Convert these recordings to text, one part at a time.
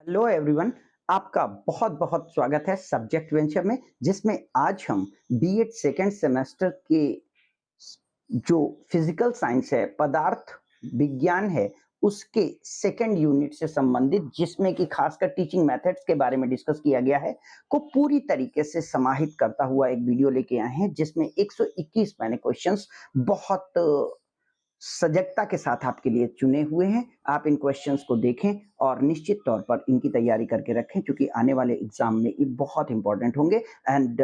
Hello everyone. आपका बहुत बहुत स्वागत है सब्जेक्ट वेंचर में, जिसमें आज हम बीएड सेकेंड सेमेस्टर के जो फिजिकल साइंस है, पदार्थ विज्ञान है, उसके सेकेंड यूनिट से संबंधित, जिसमें कि खासकर टीचिंग मेथड्स के बारे में डिस्कस किया गया है, को पूरी तरीके से समाहित करता हुआ एक वीडियो लेके आए हैं, जिसमें 121 मैंने क्वेश्चंस बहुत सजगता के साथ आपके लिए चुने हुए हैं। आप इन क्वेश्चंस को देखें और निश्चित तौर पर इनकी तैयारी करके रखें, क्योंकि आने वाले एग्जाम में ये बहुत इंपॉर्टेंट होंगे। And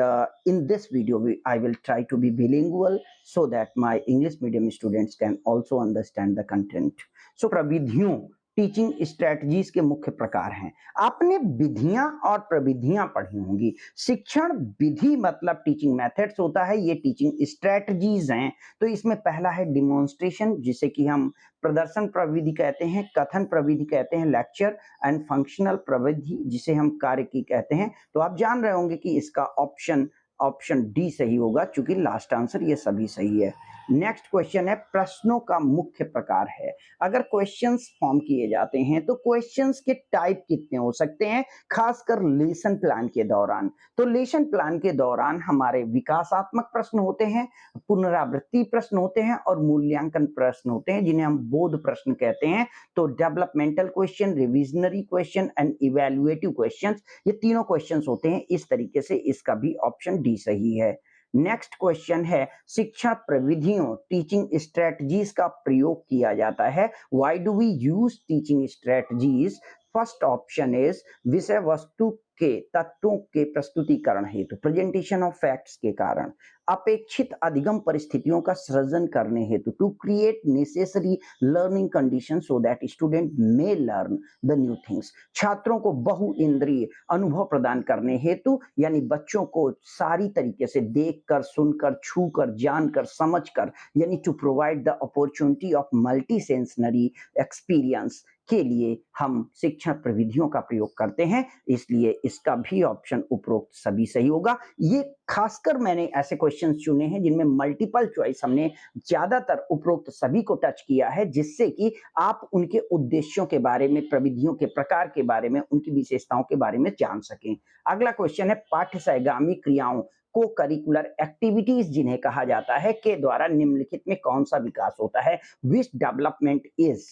in this video I will try to be bilingual so that my English medium students can also understand the content. So प्रविधियों, टीचिंग स्ट्रेटजीज के मुख्य प्रकार हैं। आपने विधियां और प्रविधियां पढ़ी होंगी। शिक्षण विधि मतलब टीचिंग मेथड्स होता है, ये टीचिंग स्ट्रेटजीज हैं। तो इसमें पहला है डिमॉन्स्ट्रेशन, जिसे कि हम प्रदर्शन प्रविधि कहते हैं, कथन प्रविधि कहते हैं, लेक्चर एंड फंक्शनल प्रविधि जिसे हम कार्य की कहते हैं। तो आप जान रहे होंगे कि इसका ऑप्शन ऑप्शन डी सही होगा, क्योंकि लास्ट आंसर ये सभी सही है। नेक्स्ट क्वेश्चन है प्रश्नों का मुख्य प्रकार है। अगर क्वेश्चंस फॉर्म किए जाते हैं तो क्वेश्चंस के टाइप कितने हो सकते हैं, खासकर लेसन प्लान के दौरान। तो लेसन प्लान के दौरान हमारे विकासात्मक प्रश्न होते हैं, पुनरावृत्ति प्रश्न होते हैं और मूल्यांकन प्रश्न होते हैं, जिन्हें हम बोध प्रश्न कहते हैं। तो developmental question, revisionary question and evaluative questions, ये तीनों क्वेश्चंस होते हैं। इस तरीके से इसका भी ऑप्शन डी सही है। नेक्स्ट क्वेश्चन है शिक्षा प्रविधियों, टीचिंग स्ट्रेटजीज का प्रयोग किया जाता है। Why do we use teaching strategies? First option is विषय वस्तु के तत्वों के प्रस्तुतिकरण हेतु, प्रेजेंटेशन ऑफ फैक्ट्स के कारण। अपेक्षित अधिगम परिस्थितियों का सृजन करने हेतु, to create necessary learning condition so that student may learn the new things. छात्रों को बहु इंद्रिय अनुभव प्रदान करने हेतु, यानी बच्चों को सारी तरीके से देखकर, सुनकर, छूकर, जानकर, समझकर, यानी to provide the opportunity of multi sensory experience के लिए हम शिक्षण प्रविधियों का प्रयोग करते हैं। इसलिए इसका भी ऑप्शन उपरोक्त सभी सही होगा। ये खासकर मैंने ऐसे क्वेश्चंस चुने हैं जिनमें मल्टीपल चॉइस हमने ज्यादातर उपरोक्त सभी को टच किया है, जिससे कि आप उनके उद्देश्यों के बारे में, प्रविधियों के प्रकार के बारे में, उनकी विशेषताओं के बारे में जान सकें। अगला क्वेश्चन है पाठ्य सहगामी क्रियाओं को करिकुलर एक्टिविटीज जिन्हें कहा जाता है के द्वारा निम्नलिखित में कौन सा विकास होता है? Which development is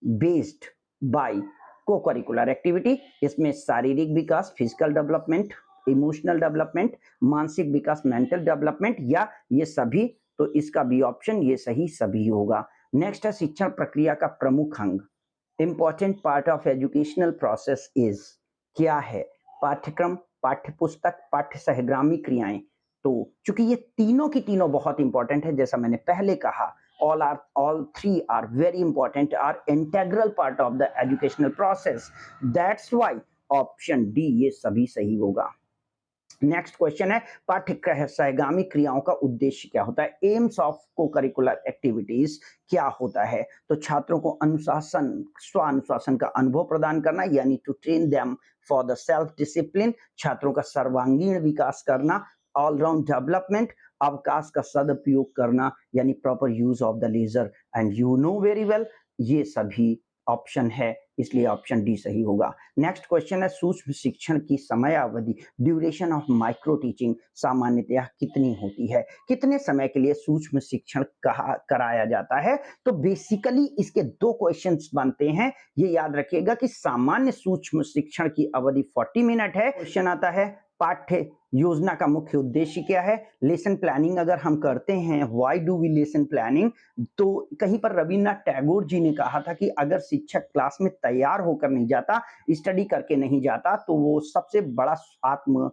based by co-curricular activity? इसमें शारीरिक विकास, फिजिकल डेवलपमेंट, इमोशनल डेवलपमेंट, मानसिक विकास, मेंटल डेवलपमेंट, या ये सभी? तो इसका भी ऑप्शन ये सही सभी होगा। नेक्स्ट है शिक्षण प्रक्रिया का प्रमुख अंग, important part of educational process is, क्या है? पाठ्यक्रम, पाठ्यपुस्तक, पाठ्य सहगामी क्रियाएं। तो चूंकि ये तीनों की तीनों बहुत इंपॉर्टेंट है, जैसा मैंने पहले कहा, all three are very important, are integral part of the educational process. That's why option D ये सभी सही होगा। नेक्स्ट क्वेश्चन है पाठ्य सहगामी क्रियाओं का उद्देश्य क्या होता है? एम्स ऑफ को करिकुलर एक्टिविटीज क्या होता है? तो छात्रों को अनुशासन, स्वानुशासन का अनुभव प्रदान करना, यानी to train them for the self discipline. छात्रों का सर्वांगीण विकास करना, ऑलराउंड डेवलपमेंट। अवकाश का सदुपयोग करना, यानी proper use of the leisure. And you know very well, ये सभी ऑप्शन है, इसलिए ऑप्शन डी सही होगा। नेक्स्ट क्वेश्चन है सूक्ष्म शिक्षण की समयावधि, ड्यूरेशन ऑफ माइक्रो टीचिंग सामान्यतः कितनी होती है? कितने समय के लिए सूक्ष्म शिक्षण कराया जाता है? तो बेसिकली इसके दो क्वेश्चंस बनते हैं। ये याद रखिएगा कि सामान्य सूक्ष्म शिक्षण की अवधि 40 मिनट है। क्वेश्चन आता है पाठ्य योजना का मुख्य उद्देश्य क्या है? लेसन प्लानिंग अगर हम करते हैं, why do we lesson planning? तो कहीं पर रविन्द्रनाथ टैगोर जी ने कहा था कि अगर शिक्षक क्लास में तैयार होकर नहीं जाता, स्टडी करके नहीं जाता, तो वो सबसे बड़ा आत्म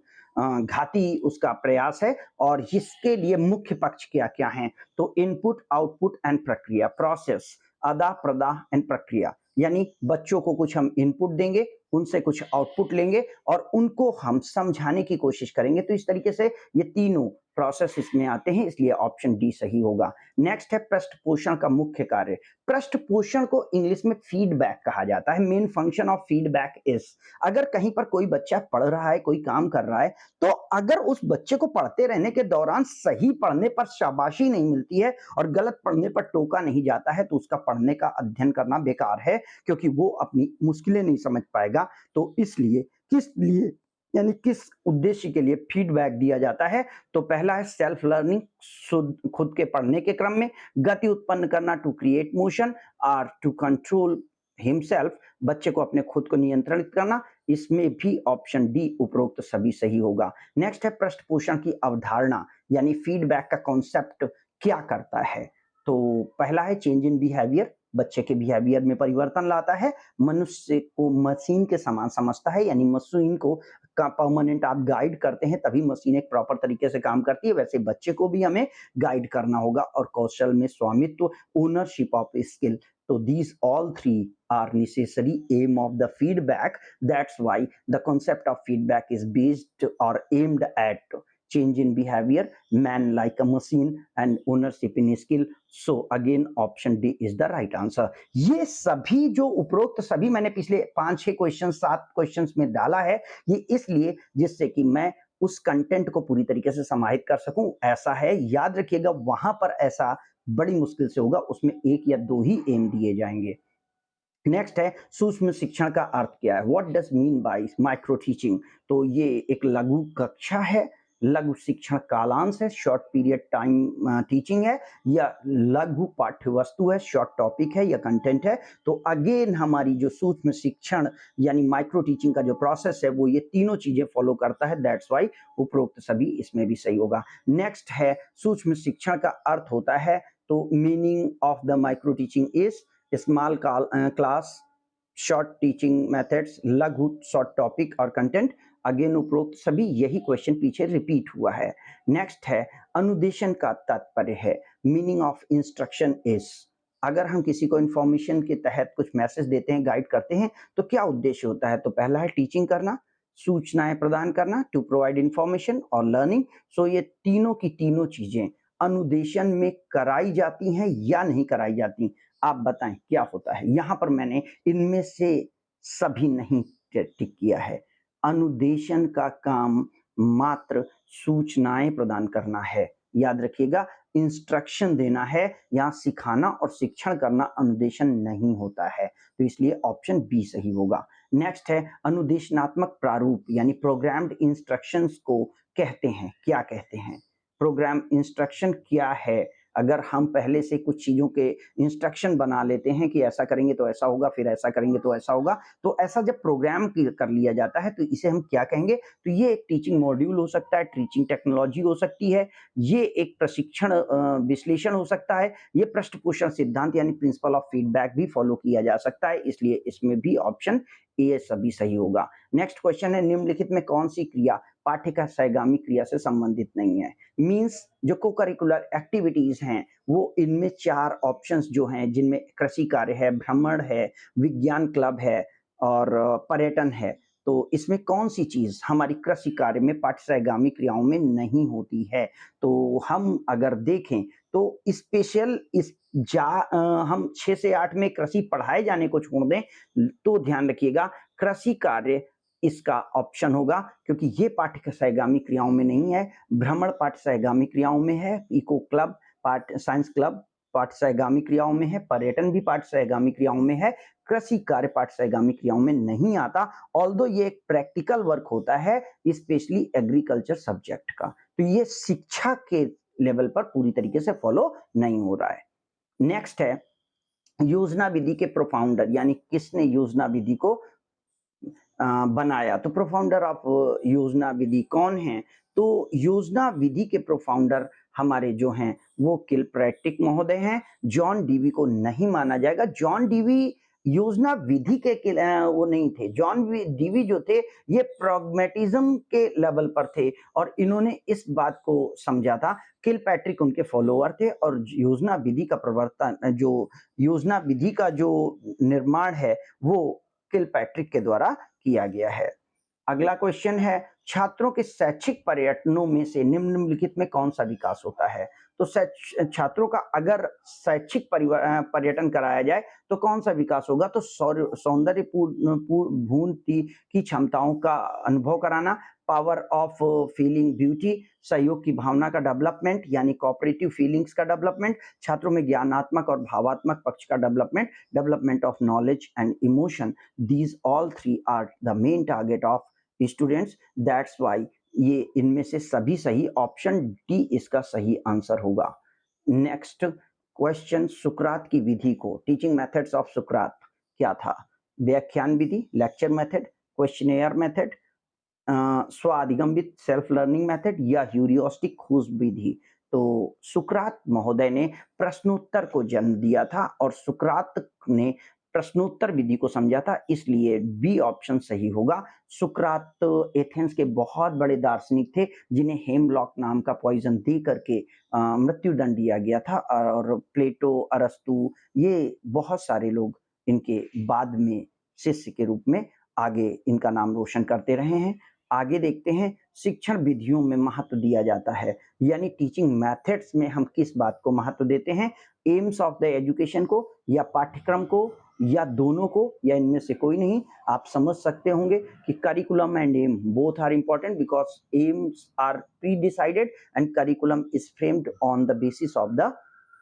घाती उसका प्रयास है। और इसके लिए मुख्य पक्ष क्या क्या हैं? तो इनपुट, आउटपुट एंड प्रक्रिया, प्रोसेस, अदा प्रदाह एंड प्रक्रिया। यानी बच्चों को कुछ हम इनपुट देंगे, उनसे कुछ आउटपुट लेंगे और उनको हम समझाने की कोशिश करेंगे। तो इस तरीके से ये तीनों प्रोसेस इसमें आते हैं, इसलिए ऑप्शन डी सही होगा। नेक्स्ट है पृष्ठ पोषण का मुख्य कार्य। पृष्ठ पोषण को इंग्लिश में फीडबैक कहा जाता है। Main function of feedback is, अगर कहीं पर कोई बच्चा पढ़ रहा है, कोई काम कर रहा है, तो अगर उस बच्चे को पढ़ते रहने के दौरान सही पढ़ने पर शाबाशी नहीं मिलती है और गलत पढ़ने पर टोका नहीं जाता है, तो उसका पढ़ने का अध्ययन करना बेकार है, क्योंकि वो अपनी मुश्किलें नहीं समझ पाएगा। होगा। तो इसलिए किस लिए यानी किस उद्देश्य के लिए फीडबैक दिया जाता है? तो पहला है सेल्फ लर्निंग, खुद के पढ़ने के क्रम में, गति उत्पन्न करना टू क्रिएट मोशन और टू कंट्रोल हिमसेल्फ, बच्चे को अपने खुद को नियंत्रित करना, इसमें भी ऑप्शन डी उपरोक्त सभी सही होगा। नेक्स्ट है पृष्ठपोषण की अवधारणा, यानी फीडबैक का कॉन्सेप्ट क्या करता है? तो पहला है चेंज इन बिहेवियर, बच्चे के बिहेवियर में परिवर्तन लाता है, मनुष्य को मशीन के समान समझता है, यानी मशीन को का परमानेंट आप गाइड करते हैं तभी मशीन एक प्रॉपर तरीके से काम करती है, वैसे बच्चे को भी हमें गाइड करना होगा। और कौशल में स्वामित्व, ओनरशिप ऑफ स्किल, तो these all three are necessary aim of the feedback. That's why the concept of feedback is based or aimed at change in behavior, man like a machine, and ownership in skill. So again option D is the right answer. ये सभी जो उपरोक्त सभी मैंने पिछले 5-6 question 7 questions में डाला है, ये इसलिए जिससे कि मैं उस कंटेंट को पूरी तरीके से समाहित कर सकूं। ऐसा है, याद रखिएगा, वहां पर ऐसा बड़ी मुश्किल से होगा, उसमें 1 या 2 ही एम दिए जाएंगे। नेक्स्ट है सूक्ष्म शिक्षण का अर्थ क्या है? What does mean by micro teaching? तो ये एक लघु कक्षा है, लघु शिक्षण कालांश है, शॉर्ट पीरियड टाइम टीचिंग है, या लघु पाठ्य वस्तु है, शॉर्ट टॉपिक है, या कंटेंट है। तो अगेन हमारी जो सूक्ष्म शिक्षण यानी माइक्रो टीचिंग का जो प्रोसेस है वो ये तीनों चीजें फॉलो करता है, दैट्स वाई उपरोक्त सभी इसमें भी सही होगा। नेक्स्ट है सूक्ष्म शिक्षण का अर्थ होता है, तो meaning of the micro teaching is small class, short teaching methods, लघु शॉर्ट टॉपिक और कंटेंट। अगेन उपरोक्त सभी यही क्वेश्चन पीछे रिपीट हुआ है। नेक्स्ट है अनुदेशन का तात्पर्य है, मीनिंग ऑफ इंस्ट्रक्शन इज, अगर हम किसी को इंफॉर्मेशन के तहत कुछ मैसेज देते हैं, गाइड करते हैं, तो क्या उद्देश्य होता है? तो पहला है टीचिंग करना, सूचनाएं प्रदान करना, टू प्रोवाइड इंफॉर्मेशन और लर्निंग। सो ये तीनों की तीनों चीजें अनुदेशन में कराई जाती हैं या नहीं कराई जाती? आप बताएं क्या होता है? यहां पर मैंने इनमें से सभी नहीं टिक किया है। अनुदेशन का काम मात्र सूचनाएं प्रदान करना है, याद रखिएगा, इंस्ट्रक्शन देना है, यहाँ सिखाना और शिक्षण करना अनुदेशन नहीं होता है, तो इसलिए ऑप्शन बी सही होगा। नेक्स्ट है अनुदेशनात्मक प्रारूप, यानी प्रोग्राम्ड इंस्ट्रक्शंस को कहते हैं, क्या कहते हैं? प्रोग्राम इंस्ट्रक्शन क्या है? अगर हम पहले से कुछ चीजों के इंस्ट्रक्शन बना लेते हैं कि ऐसा करेंगे तो ऐसा होगा, फिर ऐसा करेंगे तो ऐसा होगा, तो ऐसा जब प्रोग्राम कर लिया जाता है तो इसे हम क्या कहेंगे? तो ये एक टीचिंग मॉड्यूल हो सकता है, टीचिंग टेक्नोलॉजी हो सकती है, ये एक प्रशिक्षण विश्लेषण हो सकता है, ये पृष्ठपोषण सिद्धांत यानी प्रिंसिपल ऑफ फीडबैक भी फॉलो किया जा सकता है, इसलिए इसमें भी ऑप्शन ए सभी सही होगा। नेक्स्ट क्वेश्चन है निम्नलिखित में कौन सी क्रिया पाठ्य का सहगामी क्रिया से संबंधित नहीं है? मींस जो को करिकुलर एक्टिविटीज हैं वो इनमें 4 ऑप्शंस जो हैं, जिनमें कृषि कार्य है, भ्रमण है, विज्ञान क्लब है और पर्यटन है, तो इसमें कौन सी चीज हमारी कृषि कार्य में पाठ्य सहगामी क्रियाओं में नहीं होती है? तो हम अगर देखें तो स्पेशल हम 6 से 8 में कृषि पढ़ाए जाने को छोड़ दें तो ध्यान रखिएगा कृषि कार्य इसका ऑप्शन होगा, क्योंकि ये पाठ्य सहगामी क्रियाओं में नहीं है। भ्रमण पाठ्य सहगामी क्रियाओं में है, इको क्लब साइंस क्लब पाठ्य सहगामी क्रियाओं में है, पर्यटन भी पाठ्य सहगामी क्रियाओं में है, कृषि कार्य पाठ्य सहगामी क्रियाओं में नहीं आता। ऑल्दो ये एक प्रैक्टिकल वर्क होता है, स्पेशली एग्रीकल्चर सब्जेक्ट का, तो ये शिक्षा के लेवल पर पूरी तरीके से फॉलो नहीं हो रहा है। नेक्स्ट है योजना विधि के प्रोफाउंडर, यानी किसने योजना विधि को बनाया? तो प्रोफाउंडर ऑफ योजना विधि कौन है? तो योजना विधि के प्रोफाउंडर हमारे जो हैं वो किलपैट्रिक महोदय हैं। जॉन डीवी को नहीं माना जाएगा। जॉन डीवी योजना विधि के वो नहीं थे। जॉन डीवी जो थे ये प्रैग्मैटिज्म के लेवल पर थे और इन्होंने इस बात को समझा था। किलपैट्रिक उनके फॉलोअर थे और योजना विधि का प्रवर्तन, जो योजना विधि का जो निर्माण है वो किलपैट्रिक के द्वारा किया गया है। अगला क्वेश्चन है छात्रों के शैक्षिक पर्यटनों में से निम्नलिखित में कौन सा विकास होता है? तो छात्रों का अगर शैक्षिक पर्यटन कराया जाए तो कौन सा विकास होगा? तो सौंदर्यपूर्ण की क्षमताओं का अनुभव कराना, पावर ऑफ फीलिंग ब्यूटी, सहयोग की भावना का डेवलपमेंट यानी कोऑपरेटिव फीलिंग्स का डेवलपमेंट, छात्रों में ज्ञानात्मक और भावात्मक पक्ष का development, development of knowledge and emotion, these all three are the main target of students, that's why ये इनमें से सभी सही, ऑप्शन डी इसका सही आंसर होगा। नेक्स्ट क्वेश्चन, सुकरात की विधि को, टीचिंग मेथड्स ऑफ सुकरात क्या था? व्याख्यान विधि, लेक्चर मेथड, क्वेश्चनेयर मेथड, स्वाधिगमित सेल्फ लर्निंग मेथड या ह्यूरियोस्टिक खोज विधि। तो सुकरात महोदय ने प्रश्नोत्तर को जन्म दिया था और सुकरात ने प्रश्नोत्तर विधि को समझा था, इसलिए बी ऑप्शन सही होगा। सुकरात एथेंस के बहुत बड़े दार्शनिक थे जिन्हें हेमलॉक नाम का पॉइजन दे करके मृत्युदंड दिया गया था, और प्लेटो, अरस्तु, ये बहुत सारे लोग इनके बाद में शिष्य के रूप में आगे इनका नाम रोशन करते रहे हैं। आगे देखते हैं, शिक्षण विधियों में महत्व दिया जाता है, यानी टीचिंग मेथड्स में हम किस बात को महत्व देते हैं? एम्स ऑफ द एजुकेशन को, या पाठ्यक्रम को, या दोनों को, या इनमें से कोई नहीं। आप समझ सकते होंगे कि curriculum and aim both are important because aims are pre decided and curriculum is framed on the basis of the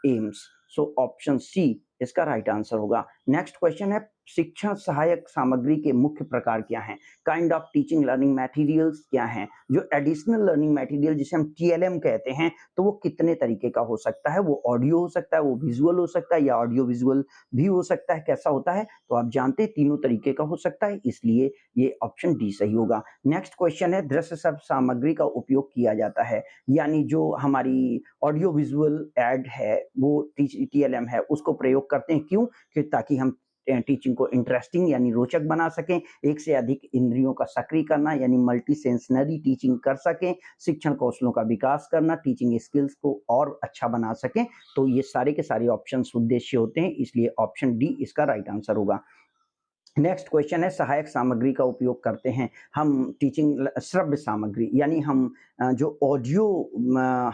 aims. So option C इसका राइट आंसर होगा। नेक्स्ट क्वेश्चन है, शिक्षण सहायक सामग्री के मुख्य प्रकार क्या हैं? Kind of teaching learning materials क्या हैं? जो एडिशनल लर्निंग मटेरियल जिसे हम टीएलएम कहते हैं, तो वो कितने तरीके का हो सकता है? वो ऑडियो हो सकता है, वो विजुअल हो सकता है, या ऑडियो विजुअल भी हो सकता है। कैसा होता है? तो आप जानते हैं तीनों तरीके का हो सकता है, इसलिए ये ऑप्शन डी सही होगा। नेक्स्ट क्वेश्चन है, दृश्य सामग्री का उपयोग किया जाता है, यानी जो हमारी ऑडियो विजुअल एड है वो टीएलएम है, उसको प्रयोग करते हैं। क्यों? कि ताकि हम टीचिंग को इंटरेस्टिंग यानी रोचक बना सकें, एक से अधिक इंद्रियों का सक्रिय करना यानी मल्टी सेंसनरी टीचिंग कर सकें, शिक्षण कौशलों का विकास करना, टीचिंग स्किल्स को और अच्छा बना सकें। तो ये सारे के सारे ऑप्शंस उद्देश्य होते हैं, इसलिए ऑप्शन डी इसका राइट आंसर होगा। नेक्स्ट क्वेश्चन है, सहायक सामग्री का उपयोग करते हैं हम टीचिंग, श्रव्य सामग्री यानी हम जो ऑडियो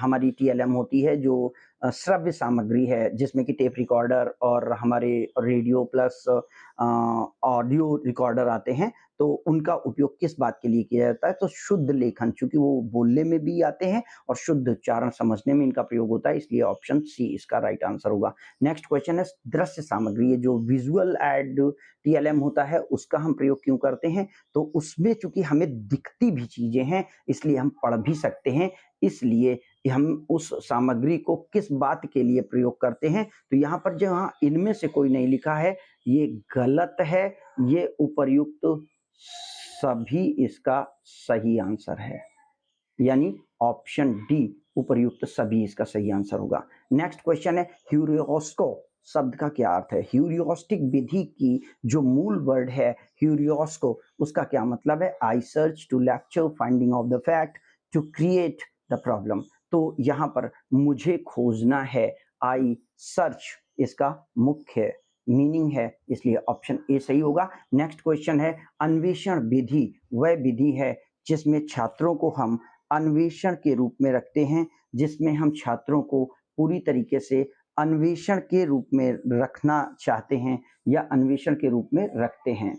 हमारी टीएलएम होती है, जो श्रव्य सामग्री है जिसमें कि टेप रिकॉर्डर और हमारे रेडियो प्लस ऑडियो रिकॉर्डर आते हैं, तो उनका उपयोग किस बात के लिए किया जाता है? तो शुद्ध लेखन, चूंकि वो बोलने में भी आते हैं और शुद्ध उच्चारण समझने में इनका प्रयोग होता है, इसलिए ऑप्शन सी इसका राइट आंसर होगा। नेक्स्ट क्वेश्चन है, दृश्य सामग्री, जो विजुअल एड टीएलएम होता है उसका हम प्रयोग क्यों करते हैं? तो उसमें चूंकि हमें दिखती भी चीजें हैं इसलिए हम पढ़ भी सकते हैं, इसलिए हम उस सामग्री को किस बात के लिए प्रयोग करते हैं? तो यहाँ पर जहाँ इनमें से कोई नहीं लिखा है ये गलत है, ये उपर्युक्त सभी इसका सही आंसर है, यानी ऑप्शन डी उपर्युक्त सभी इसका सही आंसर होगा। नेक्स्ट क्वेश्चन है, ह्यूरियोस्को शब्द का क्या अर्थ है? ह्यूरियोस्टिक विधि की जो मूल वर्ड है ह्यूरियोस्को, उसका क्या मतलब है? I search to lecture finding of the fact to create the problem. तो यहाँ पर मुझे खोजना है, आई सर्च इसका मुख्य मीनिंग है, इसलिए ऑप्शन ए सही होगा। नेक्स्ट क्वेश्चन है, अन्वेषण विधि वह विधि है जिसमें छात्रों को हम अन्वेषण के रूप में रखते हैं, जिसमें हम छात्रों को पूरी तरीके से अन्वेषण के रूप में रखना चाहते हैं या अन्वेषण के रूप में रखते हैं।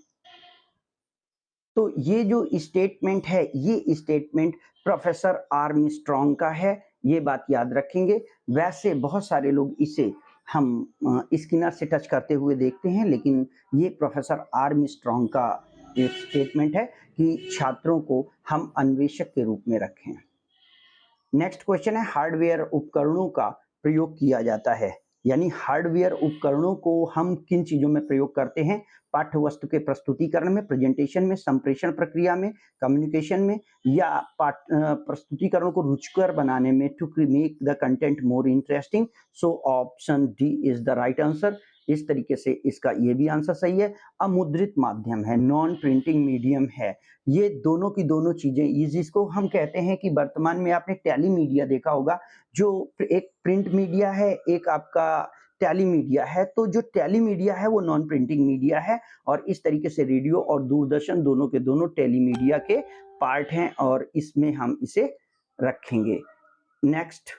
तो ये जो स्टेटमेंट है, ये स्टेटमेंट प्रोफेसर आर्मस्ट्रॉन्ग का है, ये बात याद रखेंगे। वैसे बहुत सारे लोग इसे हम स्किनर से टच करते हुए देखते हैं, लेकिन ये प्रोफेसर आर्मस्ट्रॉन्ग का एक स्टेटमेंट है कि छात्रों को हम अन्वेषक के रूप में रखें। नेक्स्ट क्वेश्चन है, हार्डवेयर उपकरणों का प्रयोग किया जाता है, यानी हार्डवेयर उपकरणों को हम किन चीजों में प्रयोग करते हैं? पाठ्य वस्तु के प्रस्तुतिकरण में, प्रेजेंटेशन में, संप्रेषण प्रक्रिया में, कम्युनिकेशन में, या प्रस्तुतिकरण को रुचिकर बनाने में, to make the content more interesting. So option D is the right answer. इस तरीके से इसका ये भी आंसर सही है। अमुद्रित माध्यम है, नॉन प्रिंटिंग मीडियम है, ये दोनों की दोनों चीजें, ये जिसको हम कहते हैं कि वर्तमान में आपने टेलीमीडिया देखा होगा, जो एक प्रिंट मीडिया है, एक आपका टेलीमीडिया है। तो जो टेलीमीडिया है वो नॉन प्रिंटिंग मीडिया है, और इस तरीके से रेडियो और दूरदर्शन दोनों के दोनों टेलीमीडिया के पार्ट हैं, और इसमें हम इसे रखेंगे। नेक्स्ट,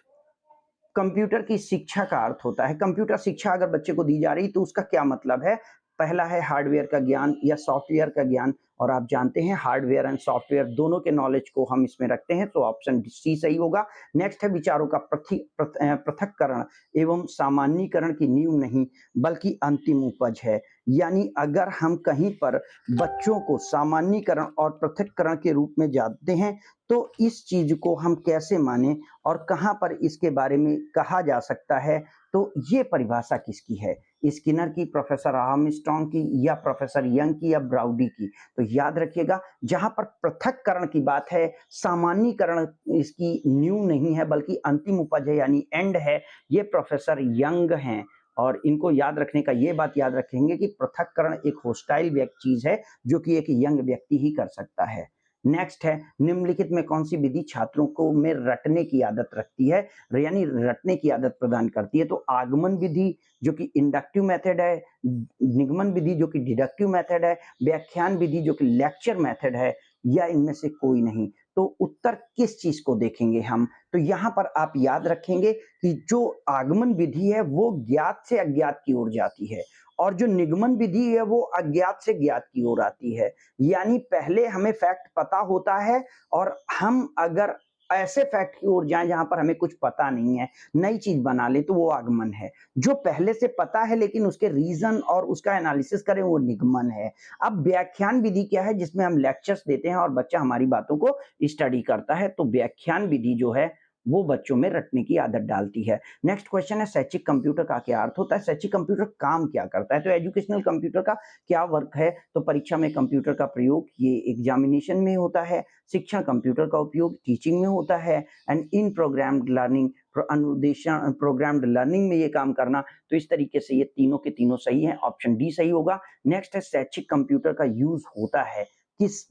कंप्यूटर की शिक्षा का अर्थ होता है, कंप्यूटर शिक्षा अगर बच्चे को दी जा रही तो उसका क्या मतलब है? पहला है हार्डवेयर का ज्ञान या सॉफ्टवेयर का ज्ञान, और आप जानते हैं हार्डवेयर एंड सॉफ्टवेयर दोनों के नॉलेज को हम इसमें रखते हैं, तो ऑप्शन सी सही होगा। नेक्स्ट है विचारों का पृथक्करण एवं सामान्यीकरण की नींव नहीं बल्कि अंतिम उपज है। यानी अगर हम कहीं पर बच्चों को सामान्यीकरण और पृथक्करण के रूप में जानते हैं तो इस चीज को हम कैसे माने और कहाँ पर इसके बारे में कहा जा सकता है, तो ये परिभाषा किसकी है? स्किनर की, प्रोफेसर आर्मस्ट्रांग की, या प्रोफेसर यंग की, या ब्राउडी की? तो याद रखिएगा, जहां पर पृथक्करण की बात है, सामान्यीकरण इसकी न्यू नहीं है बल्कि अंतिम उपज है यानी एंड है, ये प्रोफेसर यंग हैं। और इनको याद रखने का ये बात याद रखेंगे कि पृथक्करण एक होस्टाइल चीज है जो कि एक यंग व्यक्ति ही कर सकता है। नेक्स्ट है, निम्नलिखित में कौन सी विधि छात्रों को में रटने की आदत रखती है, यानी रटने की आदत प्रदान करती है? तो आगमन विधि जो कि इंडक्टिव मेथड है, निगमन विधि जो कि डिडक्टिव मेथड है, व्याख्यान विधि जो कि लेक्चर मेथड है, या इनमें से कोई नहीं? तो उत्तर किस चीज को देखेंगे हम? तो यहां पर आप याद रखेंगे कि जो आगमन विधि है वो ज्ञात से अज्ञात की ओर जाती है, और जो निगमन विधि है वो अज्ञात से ज्ञात की ओर आती है। यानी पहले हमें फैक्ट पता होता है और हम अगर ऐसे फैक्ट की ओर जाएं जहां पर हमें कुछ पता नहीं है, नई चीज बना ले, तो वो आगमन है। जो पहले से पता है लेकिन उसके रीजन और उसका एनालिसिस करें, वो निगमन है। अब व्याख्यान विधि क्या है? जिसमें हम लेक्चर्स देते हैं और बच्चा हमारी बातों को स्टडी करता है, तो व्याख्यान विधि जो है वो बच्चों में रटने की आदत डालती है। नेक्स्ट क्वेश्चन है, शैक्षिक कंप्यूटर का क्या अर्थ होता है? शैक्षिक कंप्यूटर काम क्या करता है? तो एजुकेशनल कंप्यूटर का क्या वर्क है? तो परीक्षा में कंप्यूटर का प्रयोग ये एग्जामिनेशन में होता है, शिक्षण कंप्यूटर का उपयोग टीचिंग में होता है, एंड इन प्रोग्राम्ड लर्निंग, अनुदेशन प्रोग्राम्ड लर्निंग में ये काम करना। तो इस तरीके से ये तीनों के तीनों सही हैं, ऑप्शन डी सही होगा। नेक्स्ट है, शैक्षिक कंप्यूटर का यूज होता है किस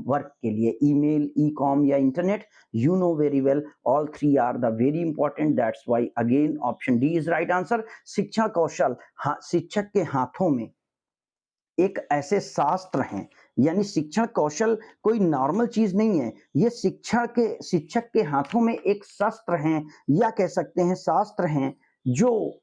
वर्क के लिए? ईमेल, ई कॉम, या internet? You know very well, all three are the very important. That's why again option D is right answer. शिक्षण कौशल, हाँ, शिक्षक के हाथों में एक ऐसे शास्त्र हैं, यानी शिक्षण कौशल कोई नॉर्मल चीज नहीं है, ये शिक्षक के हाथों में एक शस्त्र हैं, या कह सकते हैं शास्त्र हैं, जो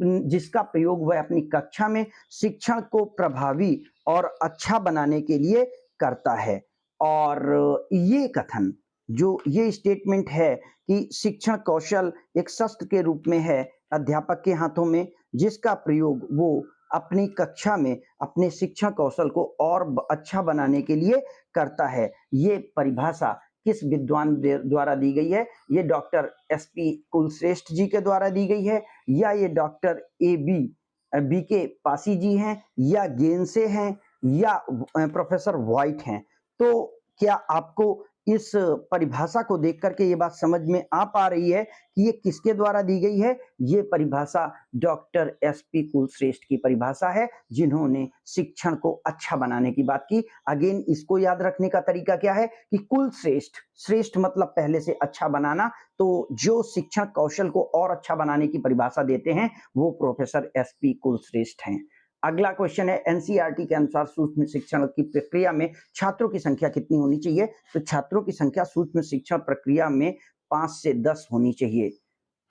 जिसका प्रयोग वह अपनी कक्षा में शिक्षण को प्रभावी और अच्छा बनाने के लिए करता है। और ये कथन, जो ये स्टेटमेंट है कि शिक्षण कौशल एक शस्त्र के रूप में है अध्यापक के हाथों में, जिसका प्रयोग वो अपनी कक्षा में अपने शिक्षण कौशल को और अच्छा बनाने के लिए करता है। ये परिभाषा किस विद्वान द्वारा दी गई है? ये डॉक्टर एसपी कुलश्रेष्ठ जी के द्वारा दी गई है, या ये डॉक्टर बी के पासी जी हैं, या गेंसे हैं, या प्रोफेसर व्हाइट हैं? तो क्या आपको इस परिभाषा को देख करके ये बात समझ में आ पा रही है कि ये किसके द्वारा दी गई है? ये परिभाषा डॉक्टर एसपी कुलश्रेष्ठ की परिभाषा है, जिन्होंने शिक्षण को अच्छा बनाने की बात की। अगेन इसको याद रखने का तरीका क्या है कि कुलश्रेष्ठ, श्रेष्ठ मतलब पहले से अच्छा बनाना, तो जो शिक्षण कौशल को और अच्छा बनाने की परिभाषा देते हैं वो प्रोफेसर एसपी कुलश्रेष्ठ हैं। अगला क्वेश्चन है, एनसीईआरटी के अनुसार सूक्ष्म शिक्षण की प्रक्रिया में छात्रों की संख्या कितनी होनी चाहिए? तो छात्रों की संख्या सूक्ष्म शिक्षण प्रक्रिया में 5 से 10 होनी चाहिए।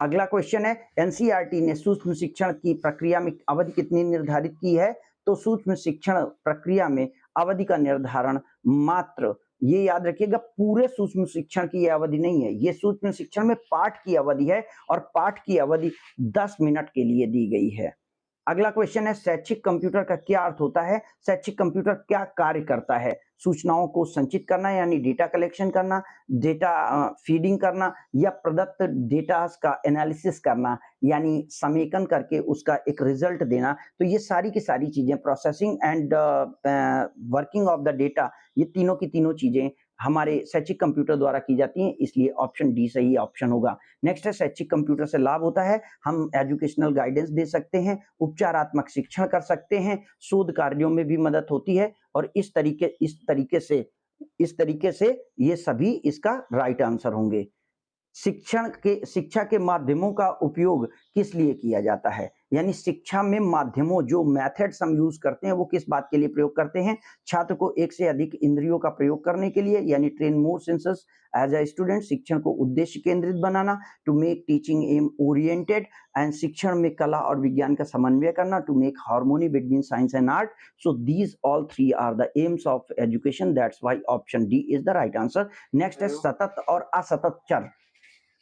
अगला क्वेश्चन है, एनसीईआरटी ने सूक्ष्म शिक्षण की प्रक्रिया में अवधि कितनी निर्धारित की है? तो सूक्ष्म शिक्षण प्रक्रिया में अवधि का निर्धारण मात्र, ये याद रखिएगा, पूरे सूक्ष्म शिक्षण की यह अवधि नहीं है, ये सूक्ष्म शिक्षण में पाठ की अवधि है, और पाठ की अवधि 10 मिनट के लिए दी गई है। अगला क्वेश्चन है, शैक्षिक कंप्यूटर का क्या अर्थ होता है? शैक्षिक कंप्यूटर क्या कार्य करता है? सूचनाओं को संचित करना यानी डेटा कलेक्शन करना, डेटा फीडिंग करना, या प्रदत्त डेटा का एनालिसिस करना यानी समेकन करके उसका एक रिजल्ट देना। तो ये सारी की सारी चीजें, processing and working of the data, ये तीनों की तीनों चीजें हमारे शैक्षिक कंप्यूटर द्वारा की जाती हैं, इसलिए ऑप्शन डी सही ऑप्शन होगा। नेक्स्ट है, शैक्षिक कंप्यूटर से लाभ होता है, हम एजुकेशनल गाइडेंस दे सकते हैं, उपचारात्मक शिक्षण कर सकते हैं, शोध कार्यों में भी मदद होती है, और इस तरीके से ये सभी इसका राइट आंसर होंगे। शिक्षा के माध्यमों का उपयोग किस लिए किया जाता है? यानी शिक्षा में माध्यमों जो मेथड्स हम यूज करते हैं वो किस बात के लिए प्रयोग करते हैं? छात्र को एक से अधिक इंद्रियों का प्रयोग करने के लिए, यानी train more senses as a student, शिक्षण को उद्देश्य केंद्रित बनाना, to make teaching aim oriented, and शिक्षण में कला और विज्ञान का समन्वय करना, to make harmony between science and art. So these all three are the aims of education. That's why option D is the right answer. Next है सतत और असतत चर,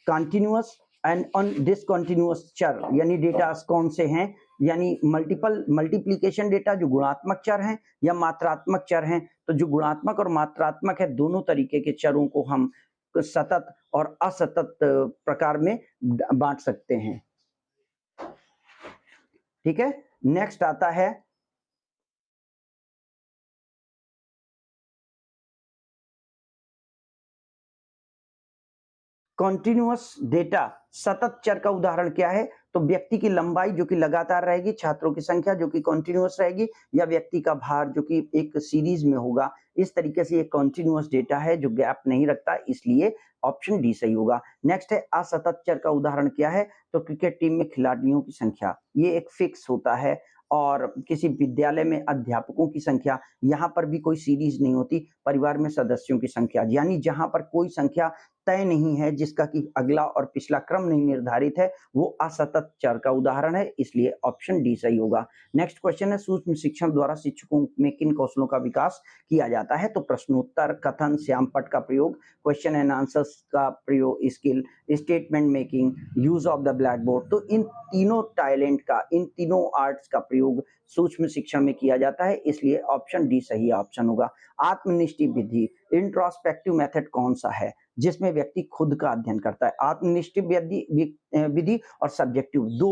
कंटिन्यूअस एंड अन डिसकंटिन्यूअस चर, यानी डेटा कौन से हैं? यानी मल्टीप्लिकेशन डेटा जो गुणात्मक चर हैं या मात्रात्मक चर हैं? तो जो गुणात्मक और मात्रात्मक है दोनों तरीके के चरों को हम सतत और असतत प्रकार में बांट सकते हैं। ठीक है, नेक्स्ट आता है कॉन्टिन्यूअस डेटा। सतत चर का उदाहरण क्या है? तो व्यक्ति की लंबाई जो कि लगातार रहेगी, छात्रों की संख्या जो कि कॉन्टिन्यूअस रहेगी, या व्यक्ति का भार जो कि एक सीरीज में होगा। इस तरीके से ये कॉन्टिन्यूअस डेटा है जो गैप नहीं रखता, इसलिए ऑप्शन डी सही होगा। नेक्स्ट है असतत चर का उदाहरण क्या है? तो क्रिकेट टीम में खिलाड़ियों की संख्या, ये एक फिक्स होता है, और किसी विद्यालय में अध्यापकों की संख्या, यहाँ पर भी कोई सीरीज नहीं होती। परिवार में सदस्यों की संख्या, यानी जहां पर कोई संख्या तय नहीं है, जिसका कि अगला और पिछला क्रम नहीं निर्धारित है, वो असतत चर का उदाहरण है, इसलिए ऑप्शन डी सही होगा। नेक्स्ट क्वेश्चन है सूक्ष्म शिक्षण द्वारा शिक्षकों में किन कौशलों का विकास किया जाता है? तो प्रश्नोत्तर, कथन, श्यामपट्ट का प्रयोग, क्वेश्चन एंड आंसर्स का प्रयोग, skill, statement making, use of the black board. तो इन तीनों टैलेंट का, इन तीनों आर्ट्स का प्रयोग सूक्ष्म शिक्षण में किया जाता है, इसलिए ऑप्शन डी सही ऑप्शन होगा। आत्मनिष्ठ विधि, इंट्रोस्पेक्टिव मेथड कौन सा है जिसमें व्यक्ति खुद का अध्ययन करता है? आत्मनिष्ठ विधि और सब्जेक्टिव दो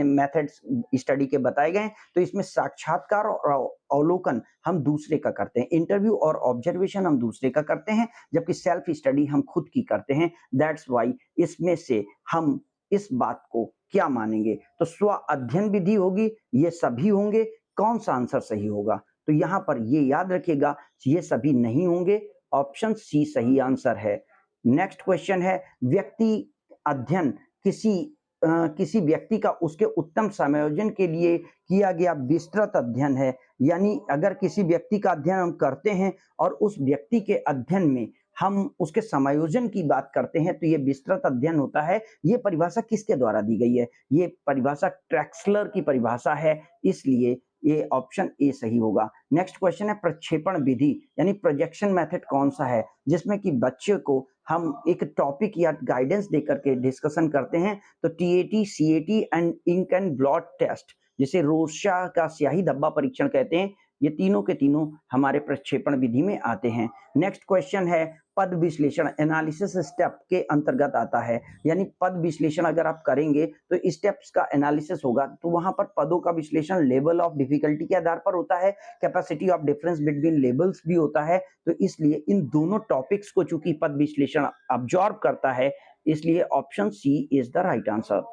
मेथड्स स्टडी के बताए गए हैं। तो इसमें साक्षात्कार और अवलोकन हम दूसरे का करते हैं, इंटरव्यू और ऑब्जर्वेशन हम दूसरे का करते हैं, जबकि सेल्फ स्टडी हम खुद की करते हैं। दैट्स वाई इसमें से हम इस बात को क्या मानेंगे? तो स्व अध्ययन विधि होगी, ये सभी होंगे। कौन सा आंसर सही होगा? तो यहाँ पर ये याद रखिएगा, ये सभी नहीं होंगे, ऑप्शन सी सही आंसर है। नेक्स्ट क्वेश्चन है व्यक्ति अध्ययन किसी व्यक्ति का उसके उत्तम समायोजन के लिए किया गया विस्तृत अध्ययन है। यानी अगर किसी व्यक्ति का अध्ययन हम करते हैं और उस व्यक्ति के अध्ययन में हम उसके समायोजन की बात करते हैं, तो ये विस्तृत अध्ययन होता है। ये परिभाषा किसके द्वारा दी गई है? ये परिभाषा ट्रैक्सलर की परिभाषा है, इसलिए ये ऑप्शन ए सही होगा। नेक्स्ट क्वेश्चन है प्रक्षेपण विधि, यानी प्रोजेक्शन मेथड कौन सा है जिसमें कि बच्चे को हम एक टॉपिक या गाइडेंस देकर के डिस्कशन करते हैं? तो TAT, CAT and ink and blot test, जिसे रोर्शा का स्याही धब्बा परीक्षण कहते हैं, ये तीनों के तीनों हमारे प्रक्षेपण विधि में आते हैं। नेक्स्ट क्वेश्चन है पद विश्लेषण, एनालिसिस स्टेप के अंतर्गत आता है। यानी पद विश्लेषण अगर आप करेंगे तो स्टेप्स का एनालिसिस होगा, तो वहां पर पदों का विश्लेषण लेवल ऑफ डिफिकल्टी के आधार पर होता है, capacity of difference between levels भी होता है। तो इसलिए इन दोनों टॉपिक्स को चूंकि पद विश्लेषण ऑब्जॉर्व करता है, इसलिए option C is the right answer.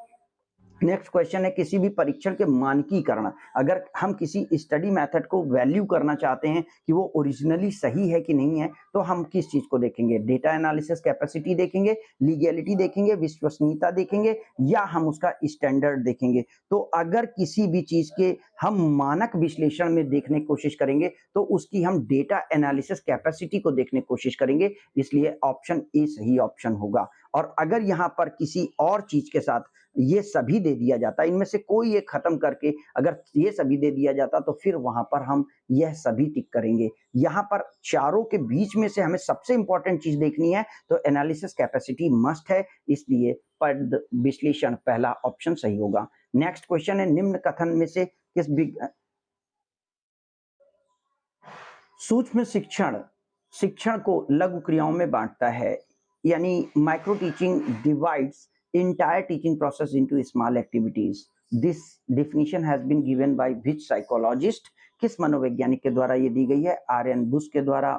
Next question है किसी भी परीक्षण के मानकीकरण, अगर हम किसी स्टडी मेथड को वैल्यू करना चाहते हैं कि वो ओरिजिनली सही है कि नहीं है, तो हम किस चीज को देखेंगे? डेटा एनालिसिस कैपेसिटी देखेंगे, लीगैलिटी देखेंगे, विश्वसनीयता देखेंगे, या हम उसका स्टैंडर्ड देखेंगे? तो अगर किसी भी चीज के हम मानक विश्लेषण में देखने की कोशिश करेंगे तो उसकी हम डेटा एनालिसिस कैपेसिटी को देखने की कोशिश करेंगे, इसलिए ऑप्शन ए सही ऑप्शन होगा। और अगर यहाँ पर किसी और चीज के साथ ये सभी दे दिया जाता, इनमें से कोई एक खत्म करके अगर ये सभी दे दिया जाता, तो फिर वहां पर हम यह सभी टिक करेंगे। यहाँ पर चारों के बीच में से हमें सबसे इंपॉर्टेंट चीज देखनी है, तो एनालिसिस कैपेसिटी मस्ट है, इसलिए पद विश्लेषण पहला ऑप्शन सही होगा। नेक्स्ट क्वेश्चन है निम्न कथन में से किस सूक्ष्म शिक्षण को लघु क्रियाओं में बांटता है? यानी micro teaching divides entire teaching process into small activities. This definition has been given by which psychologist? किस मनोवैज्ञानिक के द्वारा ये दी गई है? आर्यन बुश के द्वारा,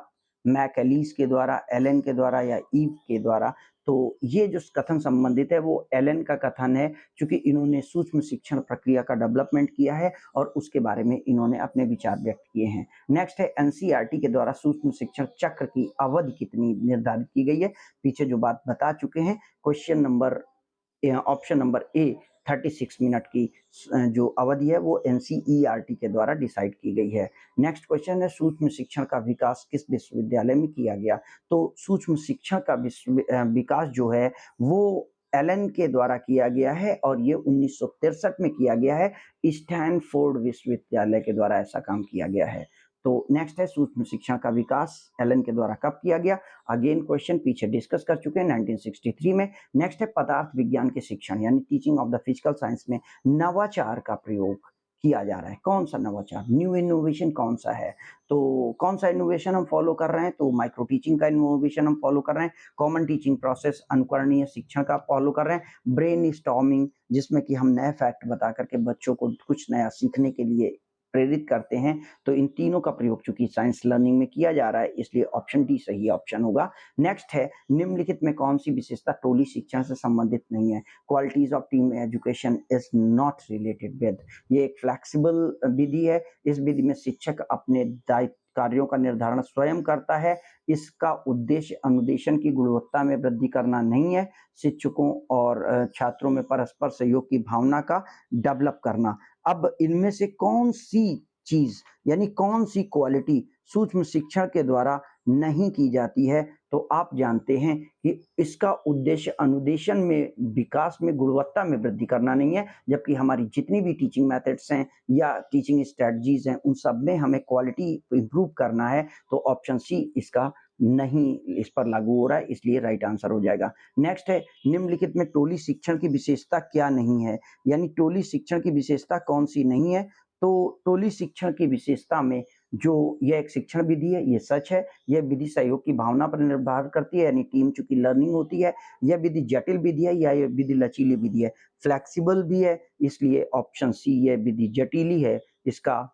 मैकलीस के द्वारा, एलन के द्वारा, या ईव के द्वारा? तो ये जो कथन संबंधित है वो एलन का कथन है, क्योंकि इन्होंने सूक्ष्म शिक्षण प्रक्रिया का डेवलपमेंट किया है और उसके बारे में इन्होंने अपने विचार व्यक्त किए हैं। नेक्स्ट है एनसीईआरटी के द्वारा सूक्ष्म शिक्षण चक्र की अवधि कितनी निर्धारित की गई है। पीछे जो बात बता चुके हैं। Question number option number A 36 minute की जो अवधि है वो एनसीईआरटी के द्वारा डिसाइड की गई है। नेक्स्ट क्वेश्चन है सूक्ष्म शिक्षण का विकास किस विश्वविद्यालय में किया गया। तो सूक्ष्म शिक्षण का विकास जो है वो एलन के द्वारा किया गया है और ये 1963 में किया गया है। स्टैनफोर्ड विश्वविद्यालय के द्वारा ऐसा काम किया गया है। तो नेक्स्ट है सूक्ष्म शिक्षण का विकास एलन के द्वारा कब किया गया। अगेन क्वेश्चन पीछे डिस्कस कर चुके हैं 1963 में। नेक्स्ट है पदार्थ विज्ञान के शिक्षण यानी teaching of the physical science में नवाचार का प्रयोग किया जा रहा है। कौन सा नवाचार, न्यू इनोवेशन कौन सा है। तो कौन सा इनोवेशन हम फॉलो कर रहे हैं, तो माइक्रो टीचिंग का इनोवेशन हम फॉलो कर रहे हैं। कॉमन टीचिंग प्रोसेस अनुकरणीय शिक्षण का फॉलो कर रहे हैं। ब्रेन स्टॉर्मिंग जिसमें कि हम नए फैक्ट बता करके बच्चों को कुछ नया सीखने के लिए प्रेरित करते हैं। तो इन तीनों का प्रयोग चूंकि साइंस लर्निंग में किया जा रहा है इसलिए ऑप्शन डी सही ऑप्शन होगा। नेक्स्ट है निम्नलिखित में कौन सी विशेषता टोली शिक्षण से संबंधित नहीं है। Qualities of team education is not related with. ये एक फ्लेक्सिबल विधि है। इस विधि में शिक्षक अपने दायित्व कार्यों का निर्धारण स्वयं करता है। इसका उद्देश्य अनुदेशन की गुणवत्ता में वृद्धि करना नहीं है, शिक्षकों और छात्रों में परस्पर सहयोग की भावना का डेवलप करना। अब इनमें से कौन सी चीज यानी कौन सी क्वालिटी सूक्ष्म शिक्षण के द्वारा नहीं की जाती है, तो आप जानते हैं कि इसका उद्देश्य अनुदेशन में विकास में गुणवत्ता में वृद्धि करना नहीं है, जबकि हमारी जितनी भी टीचिंग मेथड्स हैं या टीचिंग स्ट्रेटजीज हैं उन सब में हमें क्वालिटी इंप्रूव करना है। तो ऑप्शन सी इसका नहीं इस पर लागू हो रहा है, इसलिए राइट आंसर हो जाएगा। नेक्स्ट है निम्नलिखित में टोली शिक्षण की विशेषता क्या नहीं है, यानी टोली शिक्षण की विशेषता कौन सी नहीं है। तो टोली शिक्षण की विशेषता में जो यह एक शिक्षण विधि है ये सच है। यह विधि सहयोग की भावना पर निर्भर करती है यानी टीम चूंकि लर्निंग होती है। यह विधि जटिल विधि है या यह विधि लचीली विधि है, फ्लेक्सिबल भी है, इसलिए ऑप्शन सी यह विधि जटिली है। इसका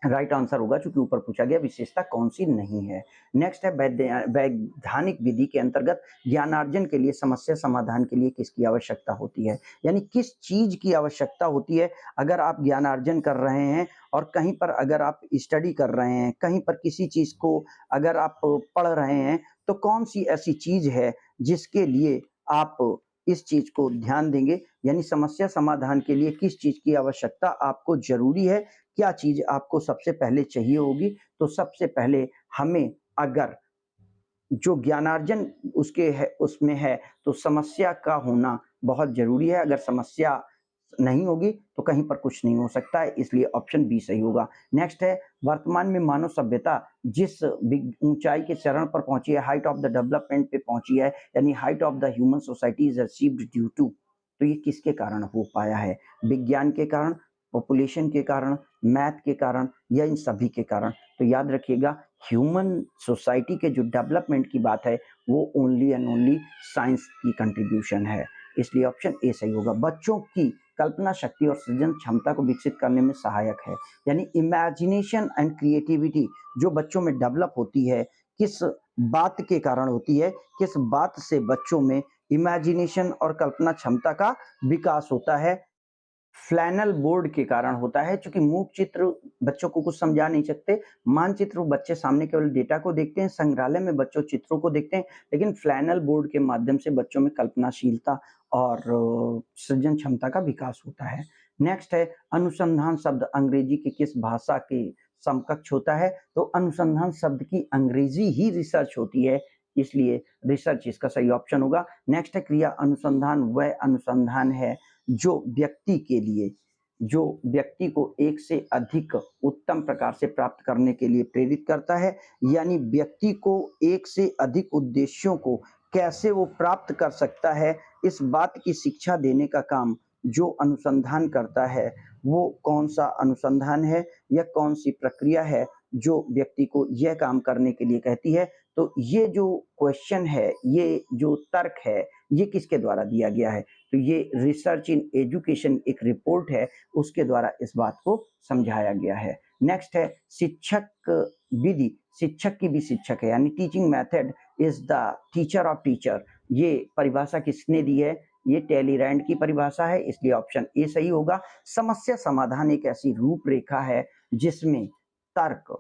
राइट आंसर होगा क्योंकि ऊपर पूछा गया विशेषता कौन सी नहीं है। नेक्स्ट है वैधानिक विधि के अंतर्गत ज्ञानार्जन के लिए समस्या समाधान के लिए किसकी आवश्यकता होती है, यानी किस चीज की आवश्यकता होती है। अगर आप ज्ञानार्जन कर रहे हैं और कहीं पर अगर आप स्टडी कर रहे हैं, कहीं पर किसी चीज को अगर आप पढ़ रहे हैं, तो कौन सी ऐसी चीज है जिसके लिए आप इस चीज को ध्यान देंगे, यानी समस्या समाधान के लिए किस चीज की आवश्यकता आपको जरूरी है, क्या चीज आपको सबसे पहले चाहिए होगी। तो सबसे पहले हमें अगर जो ज्ञानार्जन उसके है उसमें है तो समस्या का होना बहुत जरूरी है। अगर समस्या नहीं होगी तो कहीं पर कुछ नहीं हो सकता है, इसलिए ऑप्शन बी सही होगा। नेक्स्ट है वर्तमान में मानव सभ्यता जिस ऊंचाई के चरण पर पहुंची है, हाइट ऑफ द डेवलपमेंट पे पहुंची है, यानी height of the human society is achieved due to. तो ये किसके कारण हो पाया है, विज्ञान के कारण, पॉपुलेशन के कारण, मैथ के कारण या इन सभी के कारण। तो याद रखिएगा ह्यूमन सोसाइटी के जो डेवलपमेंट की बात है वो ओनली एंड ओनली साइंस की कंट्रीब्यूशन है, इसलिए ऑप्शन ए सही होगा। बच्चों की कल्पना शक्ति और सृजन क्षमता को विकसित करने में सहायक है, यानी इमेजिनेशन एंड क्रिएटिविटी जो बच्चों में डेवलप होती है किस बात के कारण होती है, किस बात से बच्चों में इमेजिनेशन और कल्पना क्षमता का विकास होता है। फ्लैनल बोर्ड के कारण होता है, क्योंकि मूक चित्र बच्चों को कुछ समझा नहीं सकते। मानचित्र बच्चे सामने केवल डेटा को देखते हैं, संग्रहालय में बच्चों चित्रों को देखते हैं, लेकिन फ्लैनल बोर्ड के माध्यम से बच्चों में कल्पनाशीलता और सृजन क्षमता का विकास होता है। नेक्स्ट है अनुसंधान शब्द अंग्रेजी की किस भाषा के समकक्ष होता है। तो अनुसंधान शब्द की अंग्रेजी ही रिसर्च होती है, इसलिए रिसर्च इसका सही ऑप्शन होगा। नेक्स्ट है क्रिया अनुसंधान वह अनुसंधान है जो व्यक्ति को एक से अधिक उत्तम प्रकार से प्राप्त करने के लिए प्रेरित करता है, यानी व्यक्ति को एक से अधिक उद्देश्यों को कैसे वो प्राप्त कर सकता है इस बात की शिक्षा देने का काम जो अनुसंधान करता है। वो कौन सा अनुसंधान है या कौन सी प्रक्रिया है जो व्यक्ति को यह काम करने के लिए कहती है। तो ये जो क्वेश्चन है, ये जो तर्क है, ये किसके द्वारा दिया गया है। तो ये रिसर्च इन एजुकेशन एक रिपोर्ट है, उसके द्वारा इस बात को समझाया गया है। नेक्स्ट है शिक्षक विधि शिक्षक की भी शिक्षक है, यानी teaching method is the teacher of teacher. ये परिभाषा किसने दी है? ये टेलीरैंड की परिभाषा है, इसलिए ऑप्शन ए सही होगा। समस्या समाधान एक ऐसी रूपरेखा है जिसमें तर्क,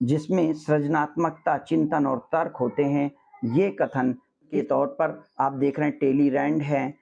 जिसमें सृजनात्मकता, चिंतन और तर्क होते हैं। ये कथन के तौर पर आप देख रहे हैं टेलीरैंड है,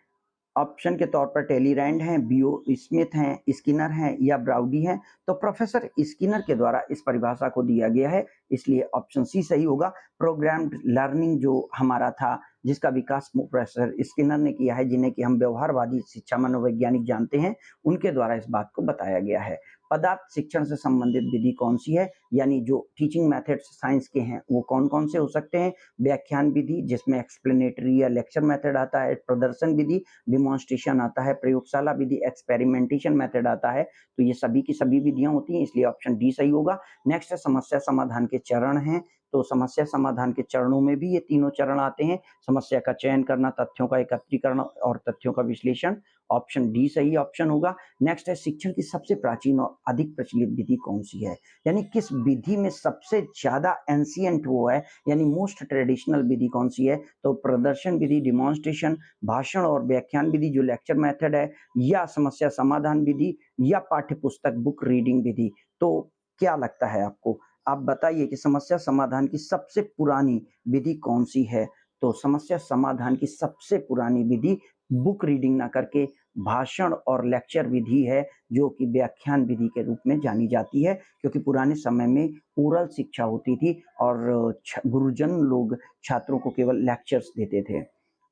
ऑप्शन के तौर पर टेलीरैंड हैं, बीओ स्मिथ हैं, स्किनर हैं या ब्राउडी हैं। तो प्रोफेसर स्किनर के द्वारा इस परिभाषा को दिया गया है, इसलिए ऑप्शन सी सही होगा। प्रोग्राम्ड लर्निंग जो हमारा था, जिसका विकास प्रोफेसर स्किनर ने किया है, जिन्हें कि हम व्यवहारवादी शिक्षा मनोवैज्ञानिक जानते हैं, उनके द्वारा इस बात को बताया गया है। पदार्थ शिक्षण से संबंधित विधि कौन सी है? यानी जो टीचिंग मेथड्स साइंस के हैं वो कौन कौन से हो सकते हैं? व्याख्यान विधि, जिसमें एक्सप्लेनेटरी या लेक्चर मेथड आता है। प्रदर्शन विधि, डिमॉन्स्ट्रेशन आता है। प्रयोगशाला विधि, एक्सपेरिमेंटेशन मेथड आता है। तो ये सभी की सभी विधियां होती हैं, इसलिए ऑप्शन डी सही होगा। नेक्स्ट है समस्या समाधान के चरण हैं। तो समस्या समाधान के चरणों में भी ये तीनों चरण आते हैं। समस्या का चयन करना, तथ्यों का एकत्रीकरण और तथ्यों का विश्लेषण। ऑप्शन डी सही ऑप्शन होगा। नेक्स्ट है शिक्षण की सबसे प्राचीन और अधिक प्रचलित विधि कौन सी है? यानी किस विधि में सबसे ज्यादा एंशिएंट वो है, यानी मोस्ट ट्रेडिशनल विधि कौन सी है? तो प्रदर्शन विधि, डिमॉन्स्ट्रेशन, भाषण और व्याख्यान विधि जो लेक्चर मेथड है, या समस्या समाधान विधि, या पाठ्य पुस्तक बुक रीडिंग विधि। तो क्या लगता है आपको? आप बताइए कि समस्या समाधान की सबसे पुरानी विधि कौन सी है? तो समस्या समाधान की सबसे पुरानी विधि बुक रीडिंग ना करके भाषण और लेक्चर विधि है, जो कि व्याख्यान विधि के रूप में जानी जाती है, क्योंकि पुराने समय में ओरल शिक्षा होती थी और गुरुजन लोग छात्रों को केवल लेक्चर्स देते थे।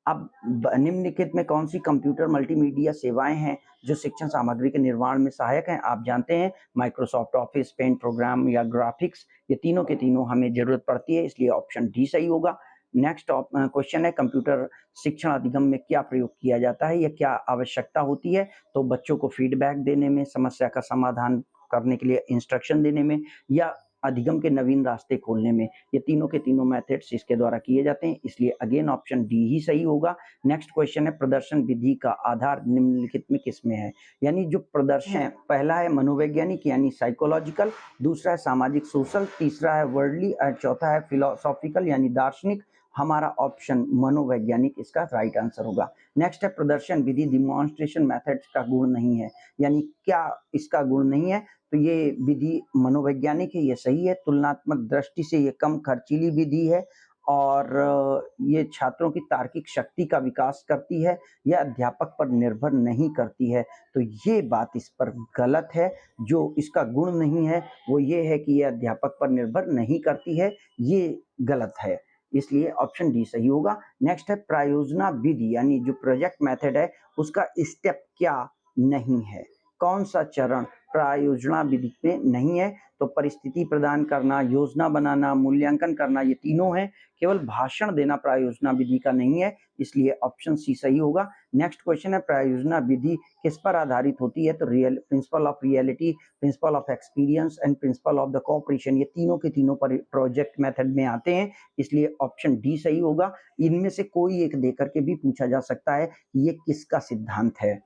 अब निम्नलिखित में कौन सी कंप्यूटर मल्टीमीडिया सेवाएं हैं जो शिक्षण सामग्री के निर्माण में सहायक हैं? आप जानते हैं माइक्रोसॉफ्ट ऑफिस, पेंट प्रोग्राम या ग्राफिक्स, ये तीनों के तीनों हमें जरूरत पड़ती है, इसलिए ऑप्शन डी सही होगा। नेक्स्ट क्वेश्चन है कंप्यूटर शिक्षण अधिगम में क्या प्रयोग किया जाता है या क्या आवश्यकता होती है? तो बच्चों को फीडबैक देने में, समस्या का समाधान करने के लिए इंस्ट्रक्शन देने में, या अधिगम के नवीन रास्ते खोलने में। ये तीनों के तीनों मेथड्स इसके द्वारा किए जाते हैं, इसलिए अगेन ऑप्शन डी ही सही होगा। नेक्स्ट क्वेश्चन है प्रदर्शन विधि का आधार निम्नलिखित में किसमें है? यानी जो प्रदर्शन है, पहला है मनोवैज्ञानिक यानी साइकोलॉजिकल, दूसरा है सामाजिक सोशल, तीसरा है वर्ल्डली और चौथा है फिलोसॉफिकल यानी दार्शनिक। हमारा ऑप्शन मनोवैज्ञानिक इसका राइट आंसर होगा। नेक्स्ट है प्रदर्शन विधि डिमॉन्स्ट्रेशन मेथड का गुण नहीं है, यानी क्या इसका गुण नहीं है? तो ये विधि मनोवैज्ञानिक है, ये सही है। तुलनात्मक दृष्टि से ये कम खर्चीली विधि है और ये छात्रों की तार्किक शक्ति का विकास करती है, यह अध्यापक पर निर्भर नहीं करती है। तो ये बात इस पर गलत है। जो इसका गुण नहीं है वो ये है कि यह अध्यापक पर निर्भर नहीं करती है, ये गलत है, इसलिए ऑप्शन डी सही होगा। नेक्स्ट है प्रायोजना विधि, यानी जो प्रोजेक्ट मेथड है उसका स्टेप क्या नहीं है? कौन सा चरण प्रायोजना विधि में नहीं है? तो परिस्थिति प्रदान करना, योजना बनाना, मूल्यांकन करना, ये तीनों हैं। केवल भाषण देना प्रायोजना विधि का नहीं है, इसलिए ऑप्शन सी सही होगा। नेक्स्ट क्वेश्चन है प्रायोजना विधि किस पर आधारित होती है? तो real principle of reality, principle of experience and principle of the cooperation, ये तीनों के तीनों प्रोजेक्ट मेथड में आते हैं, इसलिए ऑप्शन डी सही होगा। इनमें से कोई एक देकर के भी पूछा जा सकता है ये किसका सिद्धांत है।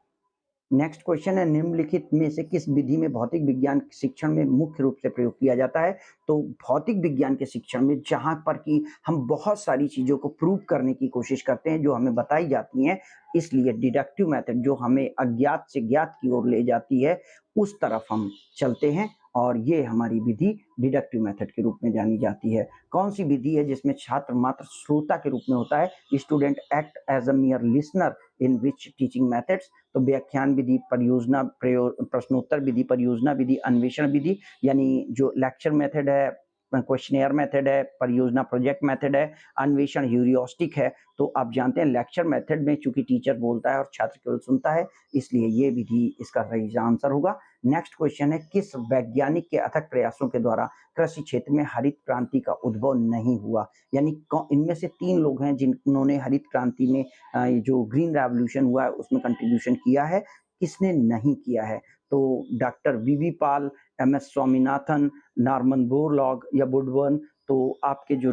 नेक्स्ट क्वेश्चन है निम्नलिखित में से किस विधि में भौतिक विज्ञान शिक्षण में मुख्य रूप से प्रयोग किया जाता है? तो भौतिक विज्ञान के शिक्षण में जहां पर कि हम बहुत सारी चीजों को प्रूव करने की कोशिश करते हैं जो हमें बताई जाती हैं, इसलिए डिडक्टिव मेथड जो हमें अज्ञात से ज्ञात की ओर ले जाती है उस तरफ हम चलते हैं, और ये हमारी विधि डिडक्टिव मेथड के रूप में जानी जाती है। कौन सी विधि है जिसमें छात्र मात्र श्रोता के रूप में होता है? Student act as a mere listener in which teaching methods? तो व्याख्यान विधि, परियोजना प्रश्नोत्तर विधि, परियोजना विधि, अन्वेषण विधि, यानी जो लेक्चर मेथड है, क्वेश्चनेयर मेथड है, परियोजना प्रोजेक्ट मेथड है, अन्वेषण ह्यूरियोस्टिक है। तो आप जानते हैं लेक्चर मेथड में चूंकि टीचर बोलता है और छात्र केवल सुनता है, इसलिए ये विधि इसका सही आंसर होगा। नेक्स्ट क्वेश्चन है किस वैज्ञानिक के अथक प्रयासों के द्वारा कृषि क्षेत्र में हरित क्रांति का उद्भव नहीं हुआ? यानी इनमें से तीन लोग हैं जिन्होंने हरित क्रांति में जो ग्रीन रेवोल्यूशन हुआ है उसमें कंट्रीब्यूशन किया है, किसने नहीं किया है? तो doctor V V Pal, M S Swaminathan, Norman Borlaug या वुडवर्न। तो आपके जो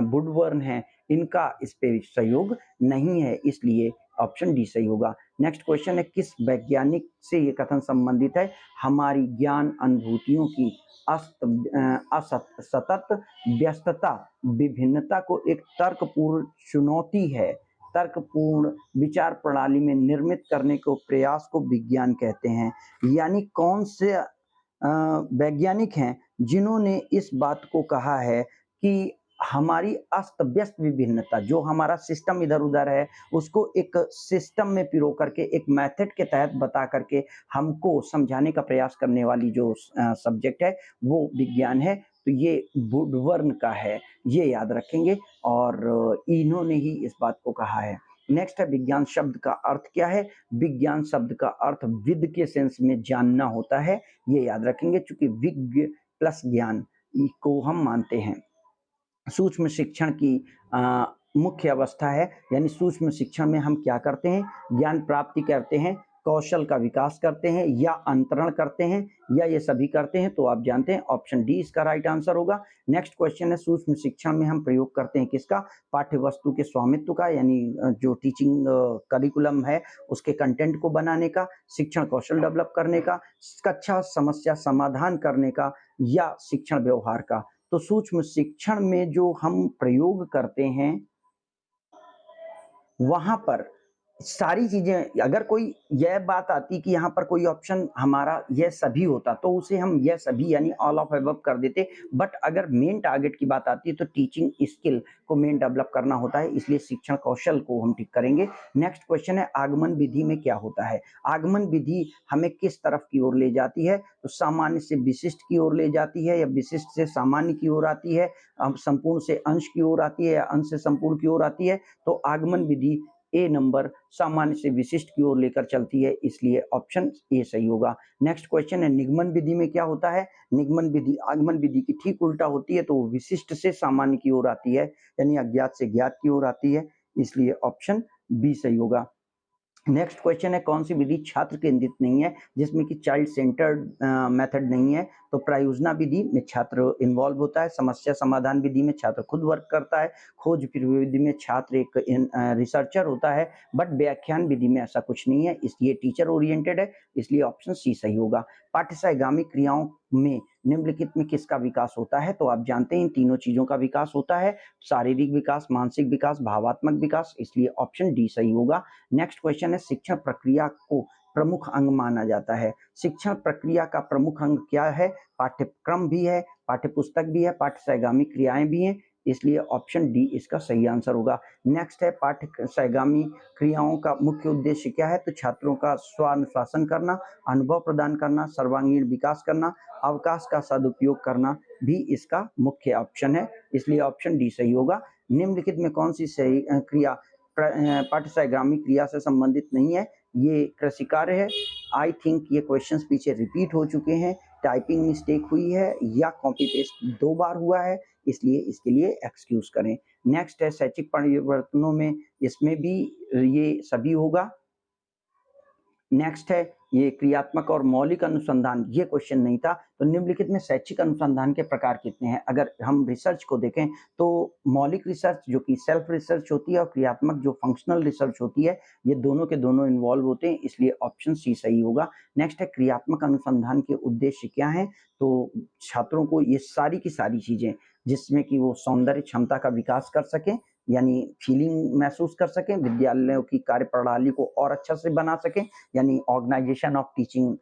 वुडवर्न हैं इनका इस पे सहयोग नहीं है, इसलिए ऑप्शन डी सही होगा। नेक्स्ट क्वेश्चन है, किस वैज्ञानिक से ये कथन संबंधित है? हमारी ज्ञान अनुभूतियों की सतत व्यस्तता विभिन्नता को एक तर्कपूर्ण चुनौती है। तर्कपूर्ण विचार प्रणाली में निर्मित करने को प्रयास को विज्ञान कहते हैं। यानी कौन से वैज्ञानिक हैं जिन्होंने इस बात को कहा है कि हमारी अस्त व्यस्त विभिन्नता, जो हमारा सिस्टम इधर उधर है, उसको एक सिस्टम में पिरो करके एक मेथड के तहत बता करके हमको समझाने का प्रयास करने वाली जो सब्जेक्ट है वो विज्ञान है। तो ये वुडवर्न का है, ये याद रखेंगे, और इन्होंने ही इस बात को कहा है। नेक्स्ट है, विज्ञान शब्द का अर्थ क्या है? विज्ञान शब्द का अर्थ विद के सेंस में जानना होता है, ये याद रखेंगे, क्योंकि विज्ञ प्लस ज्ञान को हम मानते हैं। सूक्ष्म शिक्षण की मुख्य अवस्था है, यानी सूक्ष्म शिक्षण में हम क्या करते हैं? ज्ञान प्राप्ति करते हैं, कौशल का विकास करते हैं, या अंतरण करते हैं, या ये सभी करते हैं। तो आप जानते हैं ऑप्शन डी इसका राइट आंसर होगा। नेक्स्ट क्वेश्चन है, सूक्ष्म शिक्षण में हम प्रयोग करते हैं किसका? पाठ्य वस्तु के स्वामित्व का, यानी जो टीचिंग करिकुलम है उसके कंटेंट को बनाने का, शिक्षण कौशल डेवलप करने का, कक्षा समस्या समाधान करने का, या शिक्षण व्यवहार का। तो सूक्ष्म शिक्षण में जो हम प्रयोग करते हैं वहां पर सारी चीजें, अगर कोई यह बात आती कि यहाँ पर कोई ऑप्शन हमारा यह सभी होता तो उसे हम यह सभी यानी ऑल ऑफ अबव कर देते। बट अगर मेन टारगेट की बात आती है तो टीचिंग स्किल को मेन डेवलप करना होता है, इसलिए शिक्षण कौशल को हम ठीक करेंगे। नेक्स्ट क्वेश्चन है, आगमन विधि में क्या होता है? आगमन विधि हमें किस तरफ की ओर ले जाती है? तो सामान्य से विशिष्ट की ओर ले जाती है, या विशिष्ट से सामान्य की ओर आती है, संपूर्ण से अंश की ओर आती है, या अंश से संपूर्ण की ओर आती है? तो आगमन विधि ए नंबर सामान्य से विशिष्ट की ओर लेकर चलती है, इसलिए ऑप्शन ए सही होगा। नेक्स्ट क्वेश्चन है, निगमन विधि में क्या होता है? निगमन विधि आगमन विधि की ठीक उल्टा होती है, तो विशिष्ट से सामान्य की ओर आती है, यानी अज्ञात से ज्ञात की ओर आती है, इसलिए ऑप्शन बी सही होगा। नेक्स्ट क्वेश्चन है, कौन सी विधि छात्र केंद्रित नहीं है, जिसमें कि चाइल्ड सेंटर्ड मेथड नहीं है? तो प्रायोजना विधि में छात्र इन्वॉल्व होता है, समस्या समाधान विधि में छात्र खुद वर्क करता है, खोज विधि में छात्र एक रिसर्चर होता है, बट व्याख्यान विधि में ऐसा कुछ नहीं है, इसलिए टीचर ओरिएंटेड है, इसलिए ऑप्शन सी सही होगा। पाठ्यसायगामी क्रियाओं में निम्नलिखित में किसका विकास होता है? तो आप जानते हैं इन तीनों चीजों का विकास होता है, शारीरिक विकास, मानसिक विकास, भावात्मक विकास, इसलिए ऑप्शन डी सही होगा। नेक्स्ट क्वेश्चन है, शिक्षण प्रक्रिया को प्रमुख अंग माना जाता है। शिक्षण प्रक्रिया का प्रमुख अंग क्या है? पाठ्यक्रम भी है, पाठ्यपुस्तक भी है, पाठ्यसायगामी क्रियाएं भी हैं, इसलिए ऑप्शन डी इसका सही आंसर होगा। नेक्स्ट है, पाठ्यसायगामी क्रियाओं का मुख्य उद्देश्य क्या है? तो छात्रों का स्वानुशासन करना, अनुभव प्रदान करना, सर्वांगीण विकास करना, अवकाश का सदुपयोग करना भी इसका मुख्य ऑप्शन है, इसलिए ऑप्शन डी सही होगा। निम्नलिखित में कौन सी सही क्रिया पाठ्यसायगामी क्रिया से संबंधित नहीं है? ये कृषि कार्य है। आई थिंक ये क्वेश्चंस पीछे रिपीट हो चुके हैं, टाइपिंग मिस्टेक हुई है, या कॉपी पेस्ट 2 बार हुआ है, इसलिए इसके लिए एक्सक्यूज करें। नेक्स्ट है, शैक्षिक परिवर्तनों में इसमें भी ये सभी होगा। नेक्स्ट है, ये क्रियात्मक और मौलिक अनुसंधान, ये क्वेश्चन नहीं था। तो निम्नलिखित में शैक्षिक अनुसंधान के प्रकार कितने हैं? अगर हम रिसर्च को देखें तो मौलिक रिसर्च जो कि सेल्फ रिसर्च होती है, और क्रियात्मक जो फंक्शनल रिसर्च होती है, ये दोनों के दोनों इन्वॉल्व होते हैं, इसलिए ऑप्शन सी सही होगा। नेक्स्ट है, क्रियात्मक अनुसंधान के उद्देश्य क्या है? तो छात्रों को ये सारी की सारी चीजें, जिसमें कि वो सौंदर्य क्षमता का विकास कर सकें, यानी फीलिंग महसूस कर सकें, विद्यालयों की कार्यप्रणाली को और अच्छा से बना सकें, यानी ऑर्गेनाइजेशन ऑफ टीचिंग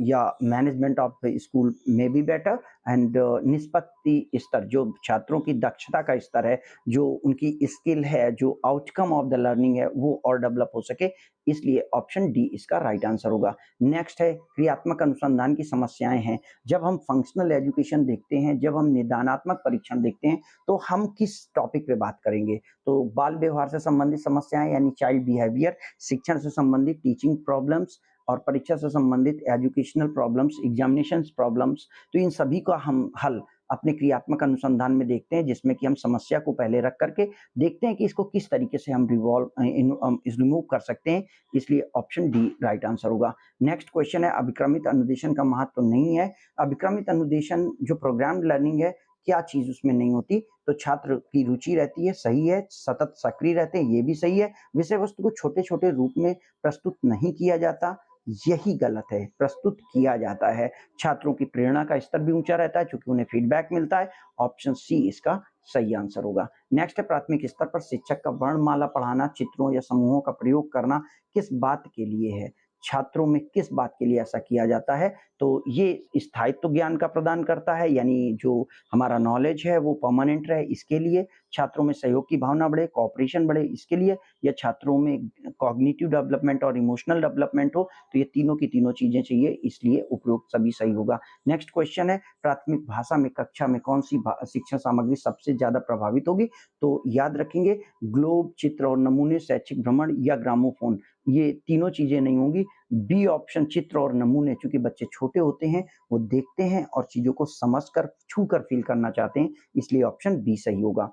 या मैनेजमेंट ऑफ स्कूल में बी बेटर, एंड निष्पत्ति स्तर, जो छात्रों की दक्षता का स्तर है, जो उनकी स्किल है, जो आउटकम ऑफ द लर्निंग है, वो और डेवलप हो सके, इसलिए ऑप्शन डी इसका राइट आंसर होगा। नेक्स्ट है, क्रियात्मक अनुसंधान की समस्याएं हैं। जब हम फंक्शनल एजुकेशन देखते हैं, जब हम निदानात्मक परीक्षण देखते हैं, तो हम किस टॉपिक पे बात करेंगे? तो बाल व्यवहार से संबंधित समस्याएं, यानी चाइल्ड बिहेवियर, शिक्षण से संबंधित टीचिंग प्रॉब्लम्स, और परीक्षा से संबंधित एजुकेशनल प्रॉब्लम्स, एग्जामिनेशन प्रॉब्लम्स, तो इन सभी का हम हल अपने क्रियात्मक अनुसंधान में देखते हैं, जिसमें कि हम समस्या को पहले रख करके देखते हैं कि इसको किस तरीके से हम रिमूव कर सकते हैं, इसलिए ऑप्शन डी राइट आंसर होगा। नेक्स्ट क्वेश्चन है, अभिक्रमित अनुदेशन का महत्व नहीं है। अभिक्रमित अनुदेशन जो प्रोग्राम्ड लर्निंग है, क्या चीज उसमें नहीं होती, तो छात्र की रुचि रहती है, सही है, सतत सक्रिय रहते हैं, ये भी सही है। विषय वस्तु को छोटे छोटे रूप में प्रस्तुत नहीं किया जाता, यही गलत है, प्रस्तुत किया जाता है। छात्रों की प्रेरणा का स्तर भी ऊंचा रहता है क्योंकि उन्हें फीडबैक मिलता है। ऑप्शन सी इसका सही आंसर होगा। नेक्स्ट है, प्राथमिक स्तर पर शिक्षक का वर्णमाला पढ़ाना, चित्रों या समूहों का प्रयोग करना किस बात के लिए है? छात्रों में किस बात के लिए ऐसा किया जाता है? तो ये स्थायित्व ज्ञान का प्रदान करता है, यानी जो हमारा नॉलेज है वो परमानेंट रहे, इसके लिए। छात्रों में सहयोग की भावना बढ़े, कोऑपरेशन बढ़े, इसके लिए। या छात्रों में कॉग्निटिव डेवलपमेंट और इमोशनल डेवलपमेंट हो, तो ये तीनों की तीनों चीजें चाहिए, इसलिए उपरोक्त सभी सही होगा। नेक्स्ट क्वेश्चन है, प्राथमिक भाषा में कक्षा में कौन सी शिक्षण सामग्री सबसे ज्यादा प्रभावित होगी? तो याद रखेंगे, ग्लोब, चित्र और नमूने, शैक्षिक भ्रमण या ग्रामोफोन, ये तीनों चीजें नहीं होंगी। बी ऑप्शन, चित्र और नमूने, क्योंकि बच्चे छोटे होते हैं, वो देखते हैं और चीजों को समझकर, छूकर फील करना चाहते हैं, इसलिए ऑप्शन बी सही होगा।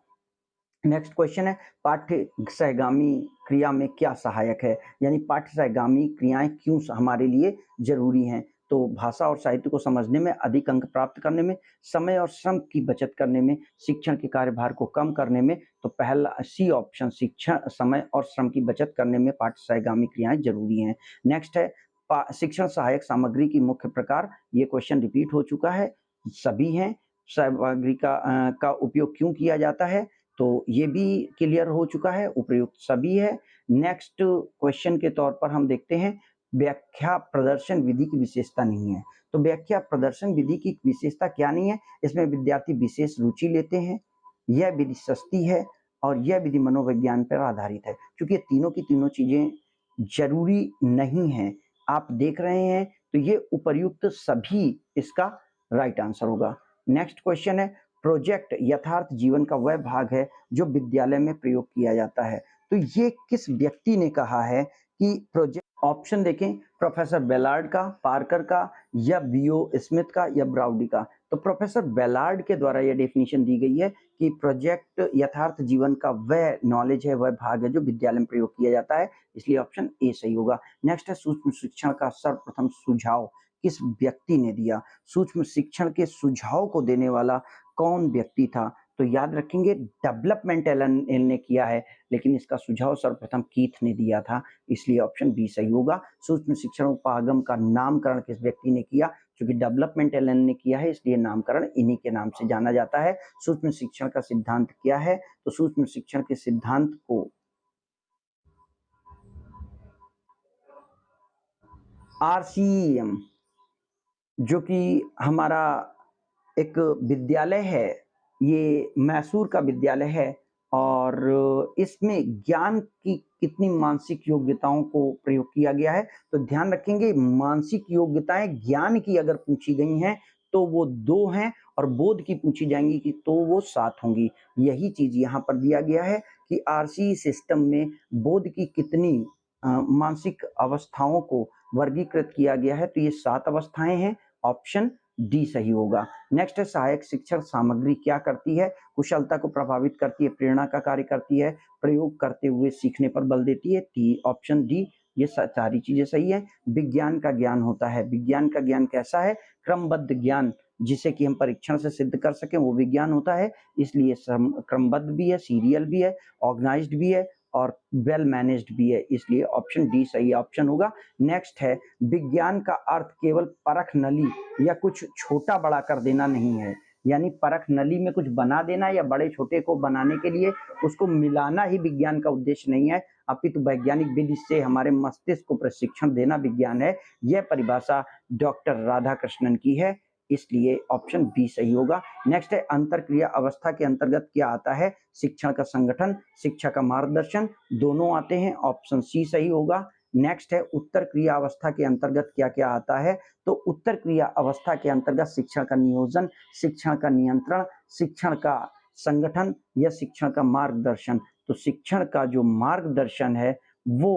नेक्स्ट क्वेश्चन है, पाठ्य सहगामी क्रिया में क्या सहायक है? यानी पाठ्य सहगामी क्रियाएं क्यों हमारे लिए जरूरी हैं? तो भाषा और साहित्य को समझने में, अधिक अंक प्राप्त करने में, समय और श्रम की बचत करने में, शिक्षण के कार्यभार को कम करने में। तो पहला सी ऑप्शन, शिक्षण, समय और श्रम की बचत करने में पाठ्य सहगामी क्रियाएं जरूरी हैं। नेक्स्ट है, शिक्षण सहायक सामग्री की मुख्य प्रकार, ये क्वेश्चन रिपीट हो चुका है, सभी हैं। सामग्री का उपयोग क्यों किया जाता है? तो ये भी क्लियर हो चुका है, उपयुक्त सभी है। नेक्स्ट क्वेश्चन के तौर पर हम देखते हैं, व्याख्या प्रदर्शन विधि की विशेषता नहीं है। तो व्याख्या प्रदर्शन विधि की विशेषता क्या नहीं है? इसमें विद्यार्थी विशेष रुचि लेते हैं, यह विधि सस्ती है और यह विधि मनोविज्ञान पर आधारित है। क्योंकि ये तीनों की तीनों चीजें जरूरी नहीं है, आप देख रहे हैं, तो ये उपर्युक्त सभी इसका राइट आंसर होगा। नेक्स्ट क्वेश्चन है, प्रोजेक्ट यथार्थ जीवन का वह भाग है जो विद्यालय में प्रयोग किया जाता है। तो ये किस व्यक्ति ने कहा है कि प्रोजेक्ट? ऑप्शन देखें, प्रोफेसर बेलार्ड का, पार्कर का, या बीओ स्मिथ का, या ब्राउडी का। तो प्रोफेसर बेलार्ड के द्वारा यह डेफिनेशन दी गई है कि प्रोजेक्ट यथार्थ जीवन का वह नॉलेज है, वह भाग है जो विद्यालय में प्रयोग किया जाता है, इसलिए ऑप्शन ए सही होगा। नेक्स्ट है, सूक्ष्म शिक्षण का सर्वप्रथम सुझाव किस व्यक्ति ने दिया? सूक्ष्म शिक्षण के सुझाव को देने वाला कौन व्यक्ति था? तो याद रखेंगे, डेवलपमेंट एलन ने किया है, लेकिन इसका सुझाव सर्वप्रथम कीथ ने दिया था, इसलिए ऑप्शन बी सही होगा। सूक्ष्म शिक्षण उपागम का नामकरण किस व्यक्ति ने किया? क्योंकि डेवलपमेंट एलन ने किया है, इसलिए नामकरण इन्हीं के नाम से जाना जाता है। सूक्ष्म शिक्षण का सिद्धांत क्या है? तो सूक्ष्म शिक्षण के सिद्धांत को RCEM, जो कि हमारा एक विद्यालय है, ये मैसूर का विद्यालय है, और इसमें ज्ञान की कितनी मानसिक योग्यताओं को प्रयोग किया गया है? तो ध्यान रखेंगे, मानसिक योग्यताएं ज्ञान की अगर पूछी गई हैं तो वो 2 हैं, और बोध की पूछी जाएंगी कि तो वो 7 होंगी। यही चीज यहाँ पर दिया गया है कि RC सिस्टम में बोध की कितनी मानसिक अवस्थाओं को वर्गीकृत किया गया है, तो ये 7 अवस्थाएं हैं, ऑप्शन डी सही होगा। नेक्स्ट है, सहायक शिक्षण सामग्री क्या करती है? कुशलता को प्रभावित करती है, प्रेरणा का कार्य करती है, प्रयोग करते हुए सीखने पर बल देती है, ऑप्शन डी, ये सारी चीजें सही है। विज्ञान का ज्ञान होता है, विज्ञान का ज्ञान कैसा है? क्रमबद्ध ज्ञान, जिसे कि हम परीक्षण से सिद्ध कर सकें, वो विज्ञान होता है, इसलिए क्रमबद्ध भी है, सीरियल भी है, ऑर्गेनाइज्ड भी है, और वेल मैनेज्ड भी है, इसलिए ऑप्शन डी सही ऑप्शन होगा। नेक्स्ट है, विज्ञान का अर्थ केवल परख नली या कुछ छोटा बड़ा कर देना नहीं है। यानी परख नली में कुछ बना देना या बड़े छोटे को बनाने के लिए उसको मिलाना ही विज्ञान का उद्देश्य नहीं है, अपितु वैज्ञानिक विधि से हमारे मस्तिष्क को प्रशिक्षण देना विज्ञान है। यह परिभाषा डॉक्टर राधाकृष्णन की है, इसलिए ऑप्शन बी सही होगा। नेक्स्ट है, अंतरक्रिया अवस्था के अंतर्गत क्या आता है? शिक्षण का संगठन, शिक्षा का मार्गदर्शन, दोनों आते हैं, ऑप्शन सी सही होगा। नेक्स्ट है, उत्तर क्रिया अवस्था के अंतर्गत क्या क्या आता है? तो उत्तर क्रिया अवस्था के अंतर्गत शिक्षण का नियोजन, शिक्षण का नियंत्रण, शिक्षण का संगठन, या शिक्षण का मार्गदर्शन। तो शिक्षण का जो मार्गदर्शन है वो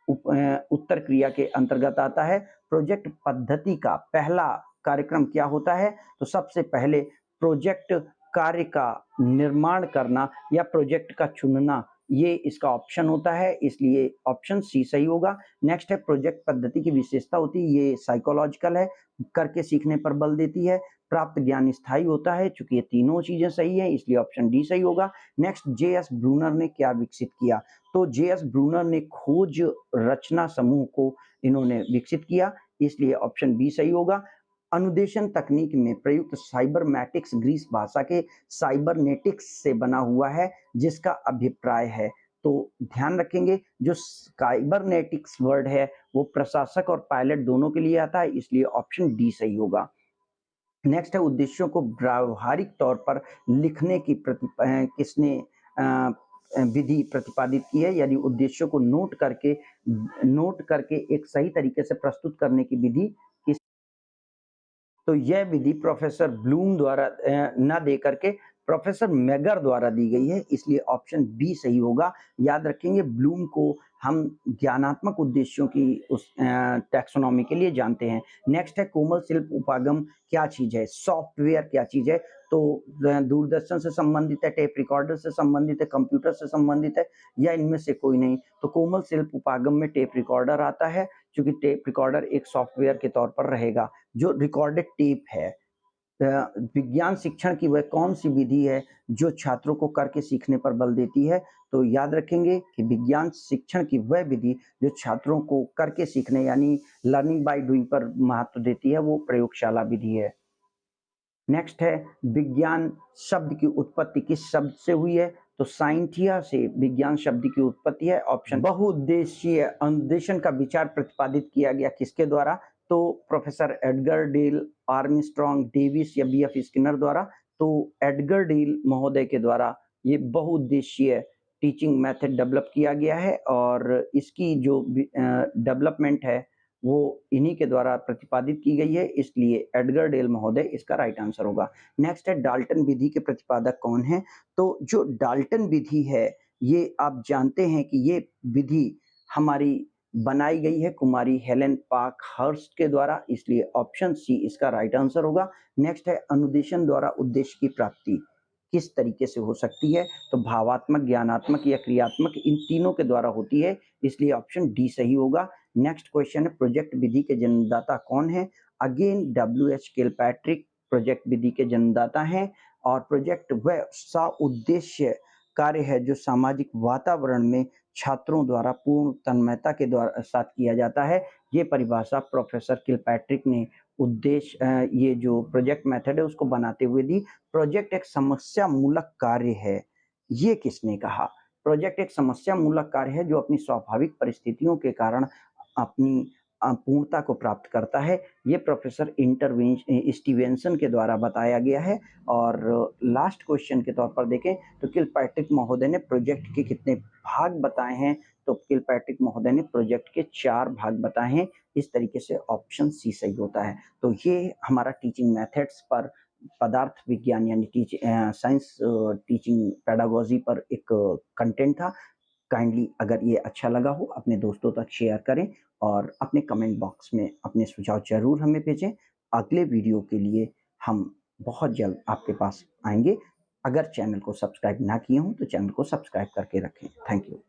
उत्तर क्रिया के अंतर्गत आता है। प्रोजेक्ट पद्धति का पहला कार्यक्रम क्या होता है? तो सबसे पहले प्रोजेक्ट कार्य का निर्माण करना या प्रोजेक्ट का चुनना, ये इसका ऑप्शन होता है, इसलिए ऑप्शन सी सही होगा। नेक्स्ट है, प्रोजेक्ट पद्धति की विशेषता होती है, ये साइकोलॉजिकल है, करके सीखने पर बल देती है। प्राप्त ज्ञान स्थायी होता है, चूंकि ये तीनों चीजें सही है इसलिए ऑप्शन डी सही होगा। Next, JS. ब्रूनर ने क्या विकसित किया? तो जे.एस. ब्रूनर ने खोज रचना समूह को इन्होंने विकसित किया, इसलिए ऑप्शन बी सही होगा। अनुदेशन तकनीक में प्रयुक्त साइबरमेटिक्स ग्रीस भाषा के साइबरनेटिक्स से बना हुआ है, जिसका अभिप्राय है। तो ध्यान रखेंगे, जो साइबरनेटिक्स वर्ड है वो प्रशासक और पायलट दोनों के लिए आता है, इसलिए ऑप्शन डी सही होगा। नेक्स्ट है, उद्देश्यों को व्यावहारिक तौर पर लिखने की किसने विधि प्रतिपादित की है, यानी उद्देश्यों को नोट करके एक सही तरीके से प्रस्तुत करने की विधि किस। तो यह विधि प्रोफेसर ब्लूम द्वारा न दे करके प्रोफेसर मैगर द्वारा दी गई है, इसलिए ऑप्शन बी सही होगा। याद रखेंगे, ब्लूम को हम ज्ञानात्मक उद्देश्यों की उस टैक्सोनॉमी के लिए जानते हैं। नेक्स्ट है, कोमल शिल्प उपागम क्या चीज है? सॉफ्टवेयर क्या चीज है? तो दूरदर्शन से संबंधित है, टेप रिकॉर्डर से संबंधित है, कंप्यूटर से संबंधित है, या इनमें से कोई नहीं? तो कोमल शिल्प उपागम में टेप रिकॉर्डर आता है, क्योंकि टेप रिकॉर्डर एक सॉफ्टवेयर के तौर पर रहेगा जो रिकॉर्डेड टेप है। विज्ञान शिक्षण की वह कौन सी विधि है जो छात्रों को करके सीखने पर बल देती है? तो याद रखेंगे कि विज्ञान शिक्षण की वह विधि जो छात्रों को करके सीखने यानी लर्निंग बाय डूइंग पर महत्व देती है, वो प्रयोगशाला विधि है। नेक्स्ट है, विज्ञान शब्द की उत्पत्ति किस शब्द से हुई है? तो साइंटिया से विज्ञान शब्द की उत्पत्ति है। ऑप्शन, बहुउद्देशीय अनुदेशन का विचार प्रतिपादित किया गया किसके द्वारा? तो professor Edgar Dale, Armstrong, Davis या बी.एफ. स्किनर द्वारा। तो एडगर डेल महोदय के द्वारा ये बहुउद्देशीय टीचिंग मेथड डेवलप किया गया है, और इसकी जो डेवलपमेंट है वो इन्हीं के द्वारा प्रतिपादित की गई है, इसलिए एडगर डेल महोदय इसका राइट आंसर होगा। नेक्स्ट है, डाल्टन विधि के प्रतिपादक कौन है? तो जो डाल्टन विधि है, ये आप जानते हैं कि ये विधि हमारी बनाई गई है कुमारी हेलेन पार्कहर्स्ट के द्वारा, इसलिए ऑप्शन सी इसका राइट आंसर होगा। नेक्स्ट है, अनुदेशन द्वारा उद्देश्य की प्राप्ति किस तरीके से हो सकती है? तो भावात्मक, ज्ञानात्मक या क्रियात्मक, इन तीनों के द्वारा होती है, इसलिए ऑप्शन डी सही होगा। नेक्स्ट क्वेश्चन है, प्रोजेक्ट विधि के जन्मदाता कौन है? Again WH. किलपैट्रिक प्रोजेक्ट विधि के जन्मदाता हैं, और प्रोजेक्ट वह सा उद्देश्य कार्य है जो सामाजिक वातावरण में छात्रों द्वारा पूर्ण तन्मयता के द्वारा साथ किया जाता है। ये परिभाषा प्रोफेसर किलपैट्रिक ने ये जो प्रोजेक्ट मेथड है उसको बनाते हुए दी। प्रोजेक्ट एक समस्या मूलक कार्य है, ये किसने कहा? प्रोजेक्ट एक समस्या मूलक कार्य है जो अपनी स्वाभाविक परिस्थितियों के कारण अपनी पूर्णता को प्राप्त करता है। ये प्रोफेसर स्टीवेंसन के द्वारा बताया गया है। और लास्ट क्वेश्चन के तौर पर देखें तो किलपैट्रिक महोदय ने प्रोजेक्ट के कितने भाग बताए हैं? तो किलपैट्रिक महोदय ने प्रोजेक्ट के 4 भाग बताए हैं, इस तरीके से ऑप्शन सी सही होता है। तो ये हमारा टीचिंग मेथड्स पर पदार्थ विज्ञान यानी साइंस टीचिंग पेडागोजी पर एक कंटेंट था। काइंडली अगर ये अच्छा लगा हो अपने दोस्तों तक शेयर करें, और अपने कमेंट बॉक्स में अपने सुझाव जरूर हमें भेजें। अगले वीडियो के लिए हम बहुत जल्द आपके पास आएंगे। अगर चैनल को सब्सक्राइब ना किए हों तो चैनल को सब्सक्राइब करके रखें। Thank you.